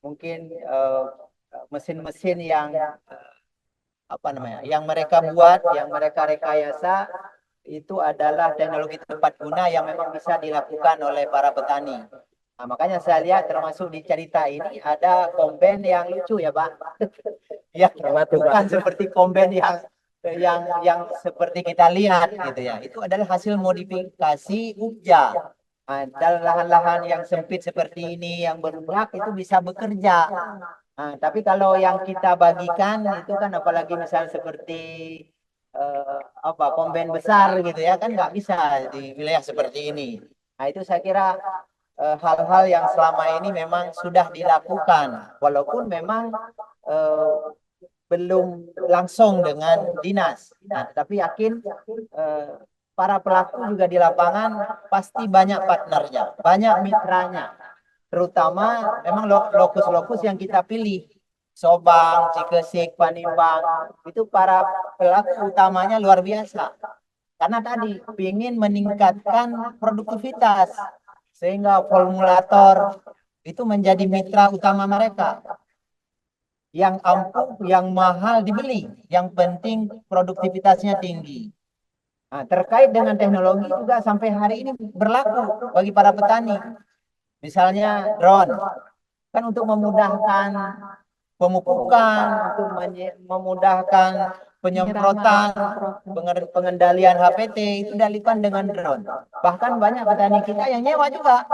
mungkin mesin-mesin yang apa namanya, yang mereka buat, yang mereka rekayasa, itu adalah teknologi tepat guna yang memang bisa dilakukan oleh para petani. Nah, makanya saya lihat termasuk di Carita ini ada komben yang lucu ya, Pak. Ya, bukan seperti komben yang seperti kita lihat gitu ya. Itu adalah hasil modifikasi Ubja. Nah, dalam lahan-lahan yang sempit seperti ini, yang berlumbrak, itu bisa bekerja. Nah, tapi kalau yang kita bagikan itu kan, apalagi misalnya seperti apa komben besar gitu ya, kan nggak bisa di wilayah seperti ini. Nah, itu saya kira hal-hal yang selama ini memang sudah dilakukan, walaupun memang belum langsung dengan dinas. Nah, tapi yakin para pelaku juga di lapangan pasti banyak partnernya, banyak mitranya. Terutama memang lokus-lokus yang kita pilih. Sobang, Cikesik, Panimbang, itu para pelaku utamanya luar biasa. Karena tadi ingin meningkatkan produktivitas, sehingga formulator itu menjadi mitra utama mereka. Yang ampuh, yang mahal dibeli, yang penting produktivitasnya tinggi. Nah, terkait dengan teknologi juga sampai hari ini berlaku bagi para petani. Misalnya drone, kan untuk memudahkan pemupukan, untuk memudahkan penyemprotan, pengendalian HPT, itu dilakukan dengan drone. Bahkan banyak petani kita yang nyewa juga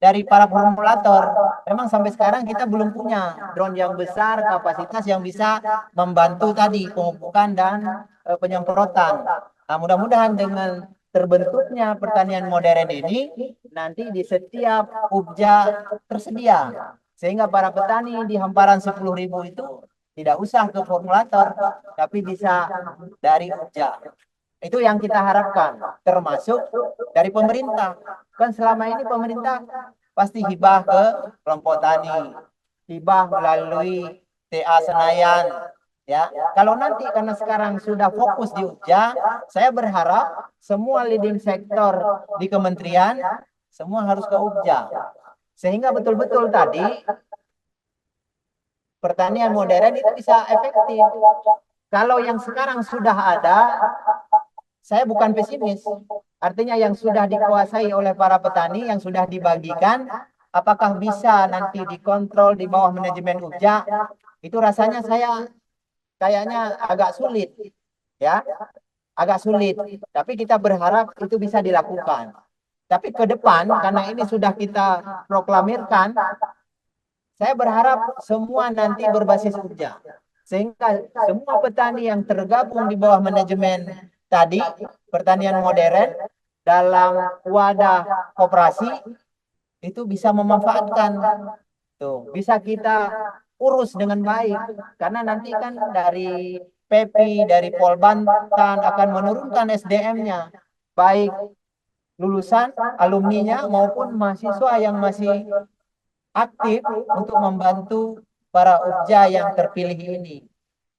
dari para formulator. Memang sampai sekarang kita belum punya drone yang besar, kapasitas yang bisa membantu tadi pemupukan dan penyemprotan. Nah, mudah-mudahan dengan terbentuknya pertanian modern ini, nanti di setiap Ubja tersedia. Sehingga para petani di hamparan 10.000 itu tidak usah ke formulator, tapi bisa dari Ubja. Itu yang kita harapkan, termasuk dari pemerintah. Kan selama ini pemerintah pasti hibah ke kelompok tani, hibah melalui TA Senayan. Ya, kalau nanti karena sekarang sudah fokus di Ubja, saya berharap semua leading sektor di kementerian semua harus ke Ubja. Sehingga betul-betul tadi pertanian modern itu bisa efektif. Kalau yang sekarang sudah ada, saya bukan pesimis. Artinya yang sudah dikuasai oleh para petani, yang sudah dibagikan, apakah bisa nanti dikontrol di bawah manajemen Ubja? Itu rasanya saya kayaknya agak sulit. Ya, agak sulit. Tapi kita berharap itu bisa dilakukan. Tapi ke depan, karena ini sudah kita proklamirkan, saya berharap semua nanti berbasis Ubja. Sehingga semua petani yang tergabung di bawah manajemen tadi, pertanian modern, dalam wadah koperasi, itu bisa memanfaatkan. Tuh, bisa kita urus dengan baik, karena nanti kan dari PEPI, dari Polbantan akan menurunkan SDM-nya, baik lulusan alumninya maupun mahasiswa yang masih aktif untuk membantu para Ukja yang terpilih ini.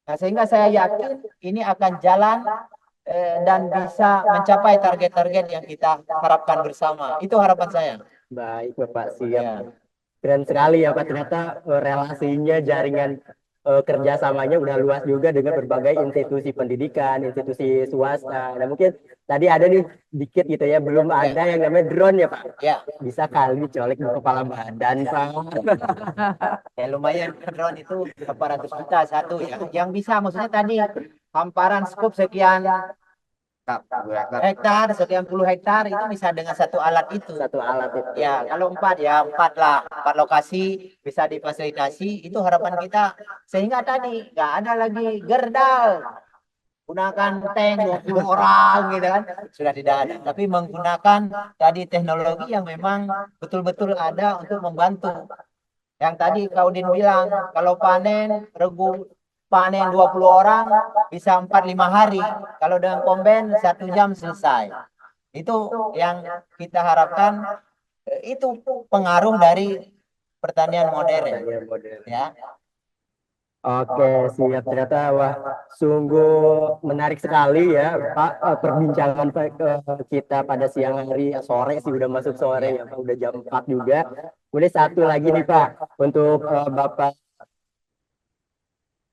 Nah, sehingga saya yakin ini akan jalan dan bisa mencapai target-target yang kita harapkan bersama. Itu harapan saya. Baik, Bapak, siap. Ya. Keren sekali ya Pak, ternyata relasinya, jaringan kerjasamanya udah luas juga dengan berbagai institusi pendidikan, institusi swasta. Nah mungkin tadi ada nih dikit gitu ya, belum ada yang namanya drone ya Pak. Ya, Bisa kali colek di kepala badan Pak. ya lumayan drone itu berapa ratus juta satu ya. Yang bisa maksudnya tadi hamparan skop sekian hektar, sekian puluh hektar itu bisa dengan satu alat itu. Satu alat itu. Ya, kalau empat ya empat lah, empat lokasi bisa difasilitasi. Itu harapan kita sehingga tadi nggak ada lagi gerdal, gunakan tank 20 orang gitu kan, sudah tidak ada. Tapi menggunakan tadi teknologi yang memang betul-betul ada untuk membantu. Yang tadi Kak Udin bilang kalau panen regu panen 20 orang bisa 4-5 hari. Kalau dengan komben 1 jam selesai. Itu yang kita harapkan, itu pengaruh dari pertanian modern Ya, model. ya. Oke, siap. Ternyata wah, sungguh menarik sekali ya Pak, perbincangan kita pada siang hari, sore sih udah masuk sore ya Pak, udah jam 4 juga. Kemudian satu lagi nih Pak, untuk Bapak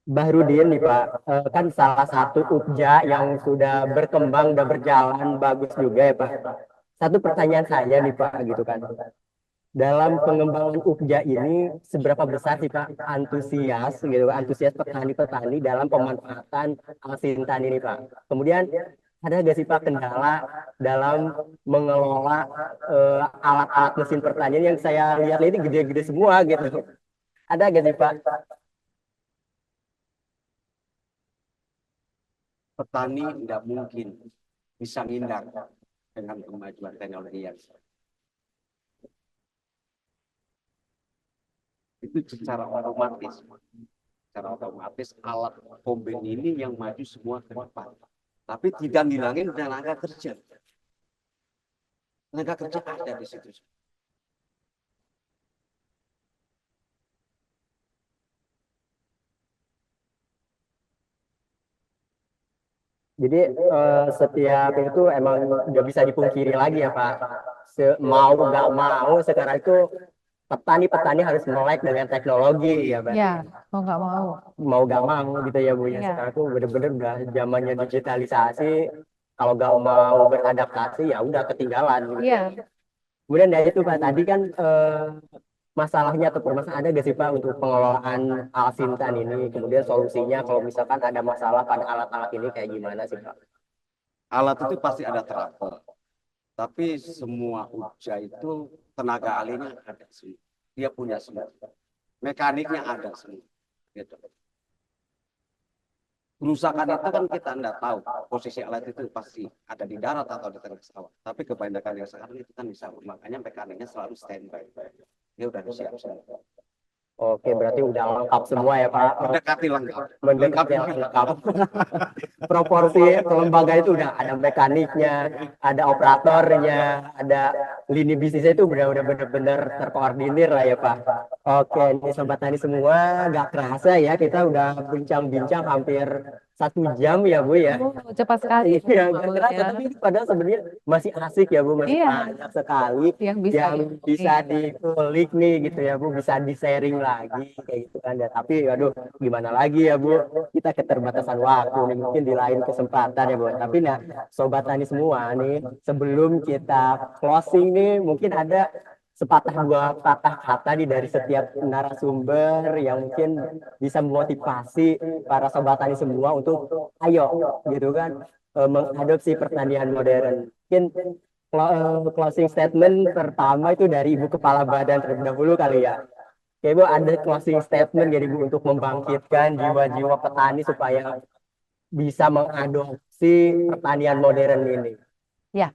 Bahrudin nih Pak, kan salah satu Ukja yang sudah berkembang, udah berjalan bagus juga ya Pak. Satu pertanyaan saya nih Pak, gitu kan. Dalam pengembangan Ukja ini seberapa besar sih Pak antusias petani-petani dalam pemanfaatan alsintan ini Pak? Kemudian ada nggak sih Pak kendala dalam mengelola alat-alat mesin pertanian yang saya lihat ini gede-gede semua gitu? Ada nggak sih Pak? Petani tidak mungkin bisa ngindar dengan kemajuan teknologi yang itu secara otomatis alat kombin ini yang maju semua ke depan. Tapi tidak ngilangin tenaga kerja. Tenaga kerja ada di situ. Jadi setiap itu emang nggak bisa dipungkiri lagi ya Pak. Mau nggak mau sekarang itu petani-petani harus melek dengan teknologi ya Pak. Ya, mau nggak mau. Mau nggak mau gitu ya Bu ya. Iya. Sekarang tuh bener-bener udah zamannya digitalisasi. Kalau nggak mau beradaptasi ya udah ketinggalan gitu. Iya. Kemudian dari itu Pak tadi kan masalahnya atau permasalahan ada gak sih Pak untuk pengelolaan alsintan ini? Kemudian solusinya kalau misalkan ada masalah pada alat-alat ini kayak gimana sih Pak? Alat itu pasti ada trouble. Tapi semua Ukja itu tenaga ahlinya ada semua. Dia punya semua. Mekaniknya ada semua. Gitu. Kerusakan itu kan kita tidak tahu. Posisi alat itu pasti ada di darat atau di tengah sawah. Tapi kebanyakan yang sekarang itu kan bisa. Makanya mekaniknya selalu standby. Dia udah siap semua. Oke, berarti udah lengkap semua ya Pak. Mendekati lengkap. Mendekati lengkap. Proporsi kelembagaan itu udah ada mekaniknya, ada operatornya, ada lini bisnisnya itu udah benar-benar terkoordinir lah ya Pak. Oke, ini sobat tani semua, nggak kerasa ya kita udah bincang-bincang hampir 1 jam ya Bu ya. Oh, cepat sekali. Iya, nggak Bu, kerasa, ya. tapi padahal sebenarnya masih asik ya Bu, masih Iya. banyak sekali Yang bisa yang bisa diulik. dikulik nih gitu ya Bu, bisa di-sharing lagi kayak gitu kan. Ya, tapi aduh gimana lagi ya Bu, kita keterbatasan waktu nih, mungkin di lain kesempatan ya Bu. Tapi nah, sobat tani semua nih, sebelum kita closing nih, mungkin ada sepatah dua patah kata nih dari setiap narasumber yang mungkin bisa memotivasi para sobat tani semua untuk ayo gitu kan mengadopsi pertanian modern. Mungkin closing statement pertama itu dari Ibu Kepala Badan terlebih dahulu kali ya. Oke Bu, ada closing statement jadi Bu untuk membangkitkan jiwa-jiwa petani supaya bisa mengadopsi pertanian modern ini. Ya,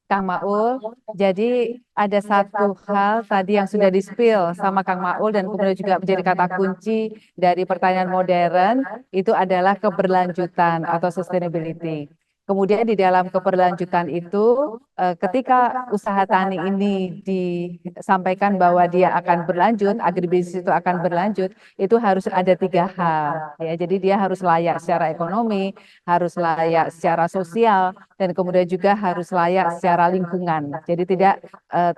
Kang Maul. Jadi ada satu hal tadi yang sudah di-spill sama Kang Maul dan kemudian juga menjadi kata kunci dari pertanian modern itu adalah keberlanjutan atau sustainability. Kemudian di dalam keberlanjutan itu ketika usaha tani ini disampaikan bahwa dia akan berlanjut, agribisnis itu akan berlanjut, itu harus ada 3 hal ya. Jadi dia harus layak secara ekonomi, harus layak secara sosial, dan kemudian juga harus layak secara lingkungan. Jadi tidak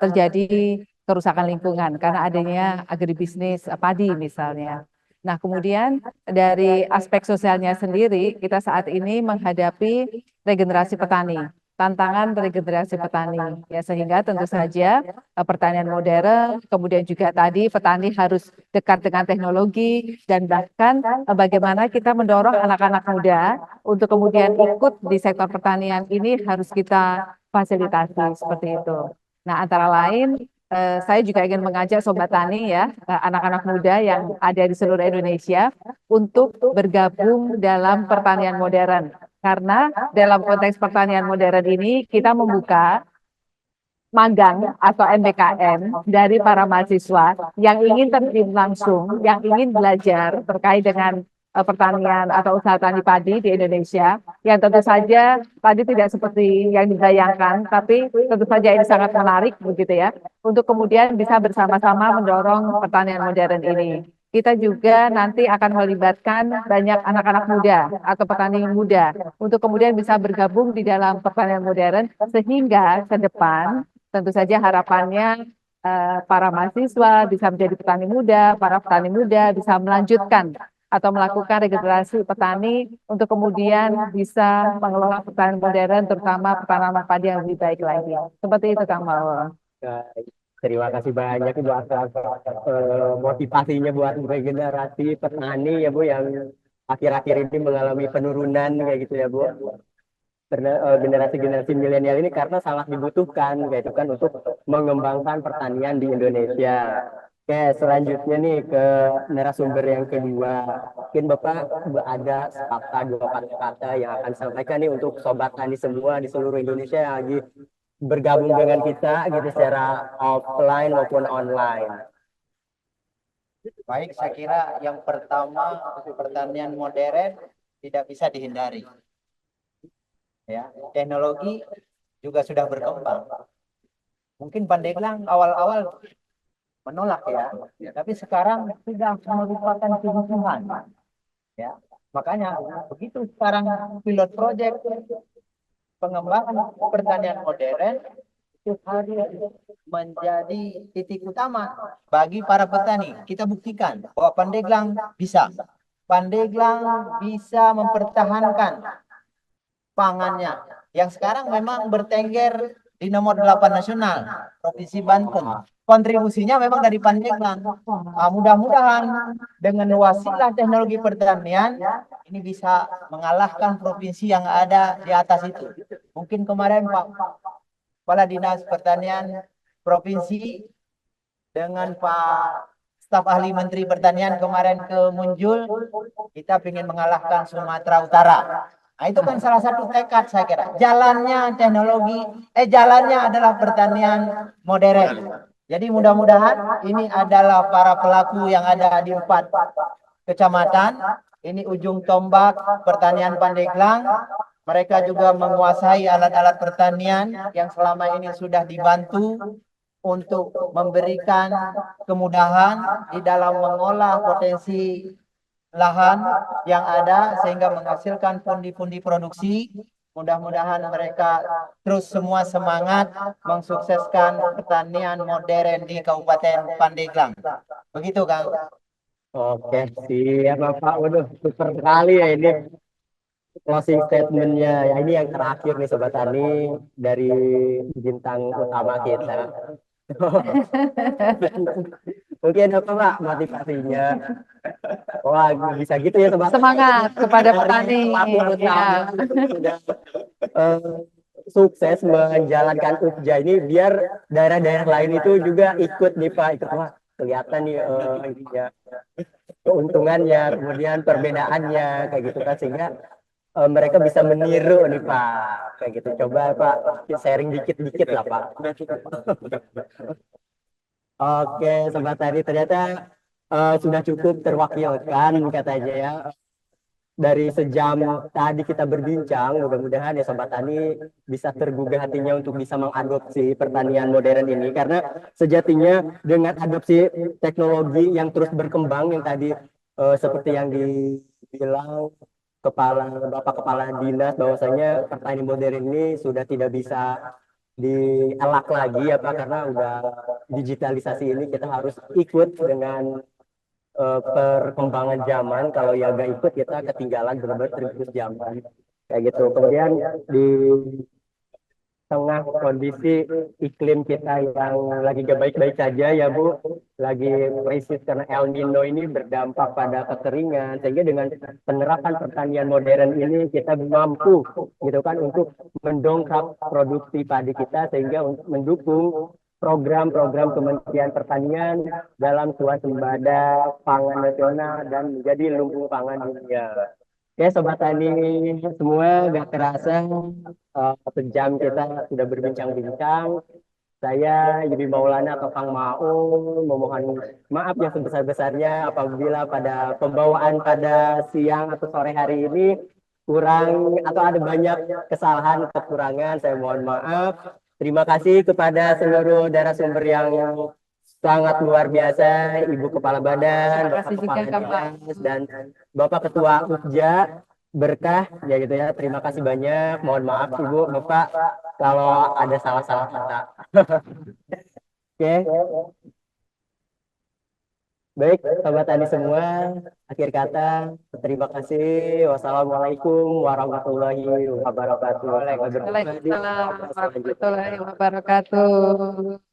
terjadi kerusakan lingkungan karena adanya agribisnis padi misalnya. Nah, kemudian dari aspek sosialnya sendiri, kita saat ini menghadapi regenerasi petani, tantangan regenerasi petani, ya sehingga tentu saja pertanian modern, kemudian juga tadi petani harus dekat dengan teknologi dan bahkan bagaimana kita mendorong anak-anak muda untuk kemudian ikut di sektor pertanian ini harus kita fasilitasi seperti itu. Nah, antara lain saya juga ingin mengajak Sobat Tani ya, anak-anak muda yang ada di seluruh Indonesia untuk bergabung dalam pertanian modern. Karena dalam konteks pertanian modern ini kita membuka magang atau MBKM dari para mahasiswa yang ingin terjun langsung, yang ingin belajar terkait dengan pertanian atau usaha tani padi di Indonesia, yang tentu saja tadi tidak seperti yang dibayangkan, tapi tentu saja ini sangat menarik begitu ya, untuk kemudian bisa bersama-sama mendorong pertanian modern ini. Kita juga nanti akan melibatkan banyak anak-anak muda atau petani muda untuk kemudian bisa bergabung di dalam pertanian modern sehingga ke depan tentu saja harapannya para mahasiswa bisa menjadi petani muda, para petani muda bisa melanjutkan atau melakukan regenerasi petani untuk kemudian bisa mengelola pertanian modern, terutama pertanaman padi yang lebih baik lagi. Seperti itu, Kang Maul. Terima kasih banyak buat motivasinya buat regenerasi petani ya Bu yang akhir-akhir ini mengalami penurunan kayak gitu ya Bu. Karena generasi-generasi milenial ini karena sangat dibutuhkan kayak itu kan untuk mengembangkan pertanian di Indonesia. Oke, selanjutnya nih ke narasumber yang kedua. Mungkin Bapak ada dua kata yang akan disampaikan nih untuk sobat tani semua di seluruh Indonesia yang lagi bergabung dengan kita gitu secara offline maupun online. Baik, saya kira yang pertama pertanian modern tidak bisa dihindari. Ya, teknologi juga sudah berkembang. Mungkin Pandeglang awal-awal menolak ya, tapi sekarang sudah merupakan kebutuhan. Ya, makanya begitu sekarang pilot project pengembangan pertanian modern itu harus menjadi titik utama bagi para petani. Kita buktikan bahwa Pandeglang bisa. Pandeglang bisa mempertahankan pangannya yang sekarang memang bertengger di nomor 8 nasional Provinsi Banten. Kontribusinya memang dari Pandeglang. Mudah-mudahan dengan wasilah teknologi pertanian ini bisa mengalahkan provinsi yang ada di atas itu. Mungkin kemarin Pak Kepala Dinas Pertanian Provinsi dengan Pak staf ahli Menteri Pertanian kemarin ke Munjul, kita ingin mengalahkan Sumatera Utara. Nah, itu kan salah satu tekad saya kira. Jalannya teknologi, jalannya adalah pertanian modern. Jadi mudah-mudahan ini adalah para pelaku yang ada di 4 kecamatan. Ini ujung tombak pertanian Pandeglang. Mereka juga menguasai alat-alat pertanian yang selama ini sudah dibantu untuk memberikan kemudahan di dalam mengolah potensi lahan yang ada sehingga menghasilkan pundi-pundi produksi. Mudah-mudahan mereka terus semua semangat mensukseskan pertanian modern di Kabupaten Pandeglang. Begitu, Kang. Oke, siap Bapak. Waduh, super sekali ya ini closing statementnya. Ya ini yang terakhir nih Sobat Tani dari bintang utama kita. Mungkin apa Pak motivasinya? Wah bisa gitu ya Sobat. Semangat kepada petani. Ya. Sukses menjalankan UPJA ini biar daerah-daerah lain itu juga ikut nih Pak. Ikut Wah, kelihatan nih ya, keuntungannya, kemudian perbedaannya kayak gitu kan sehingga mereka bisa meniru nih Pak. Kayak gitu. Coba Pak sharing dikit-dikit lah Pak. Oke, Sobat Tani, ternyata sudah cukup terwakilkan katanya ya. Dari sejam tadi kita berbincang, mudah-mudahan ya Sobat Tani bisa tergugah hatinya untuk bisa mengadopsi pertanian modern ini. Karena sejatinya dengan adopsi teknologi yang terus berkembang, yang tadi seperti yang dibilang Bapak Kepala Dinas, bahwasanya pertanian modern ini sudah tidak bisa dielak lagi ya Pak, karena udah digitalisasi ini kita harus ikut dengan perkembangan zaman. Kalau ya gak ikut kita ketinggalan, benar-benar terikut zaman kayak gitu. Kemudian di tengah kondisi iklim kita yang lagi gak baik-baik saja ya Bu, lagi krisis karena El Nino ini berdampak pada kekeringan, sehingga dengan penerapan pertanian modern ini kita mampu gitu kan untuk mendongkrak produksi padi kita, sehingga untuk mendukung program-program Kementerian Pertanian dalam swasembada pangan nasional dan menjadi lumbung pangan dunia. Oke, Sobat Tani semua, gak terasa sejam kita sudah berbincang-bincang. Saya Yudi Maulana atau Kang Maung memohon maaf yang sebesar-besarnya apabila pada pembawaan pada siang atau sore hari ini kurang atau ada banyak kesalahan kekurangan. Saya mohon maaf. Terima kasih kepada seluruh narasumber yang sangat luar biasa, Ibu Kepala Badan, Terima Bapak kasih Kepala juga, Kak. Dinas, dan Bapak Ketua UPJA Berkah, ya gitu ya. Terima kasih banyak. Mohon maaf Ibu, Bapak, kalau ada salah-salah kata. Oke, baik, Sobat Tani semua. Akhir kata, terima kasih. Wassalamualaikum warahmatullahi wabarakatuh. Sampai berjumpa di Waalaikumsalam podcast selanjutnya. warahmatullahi wabarakatuh.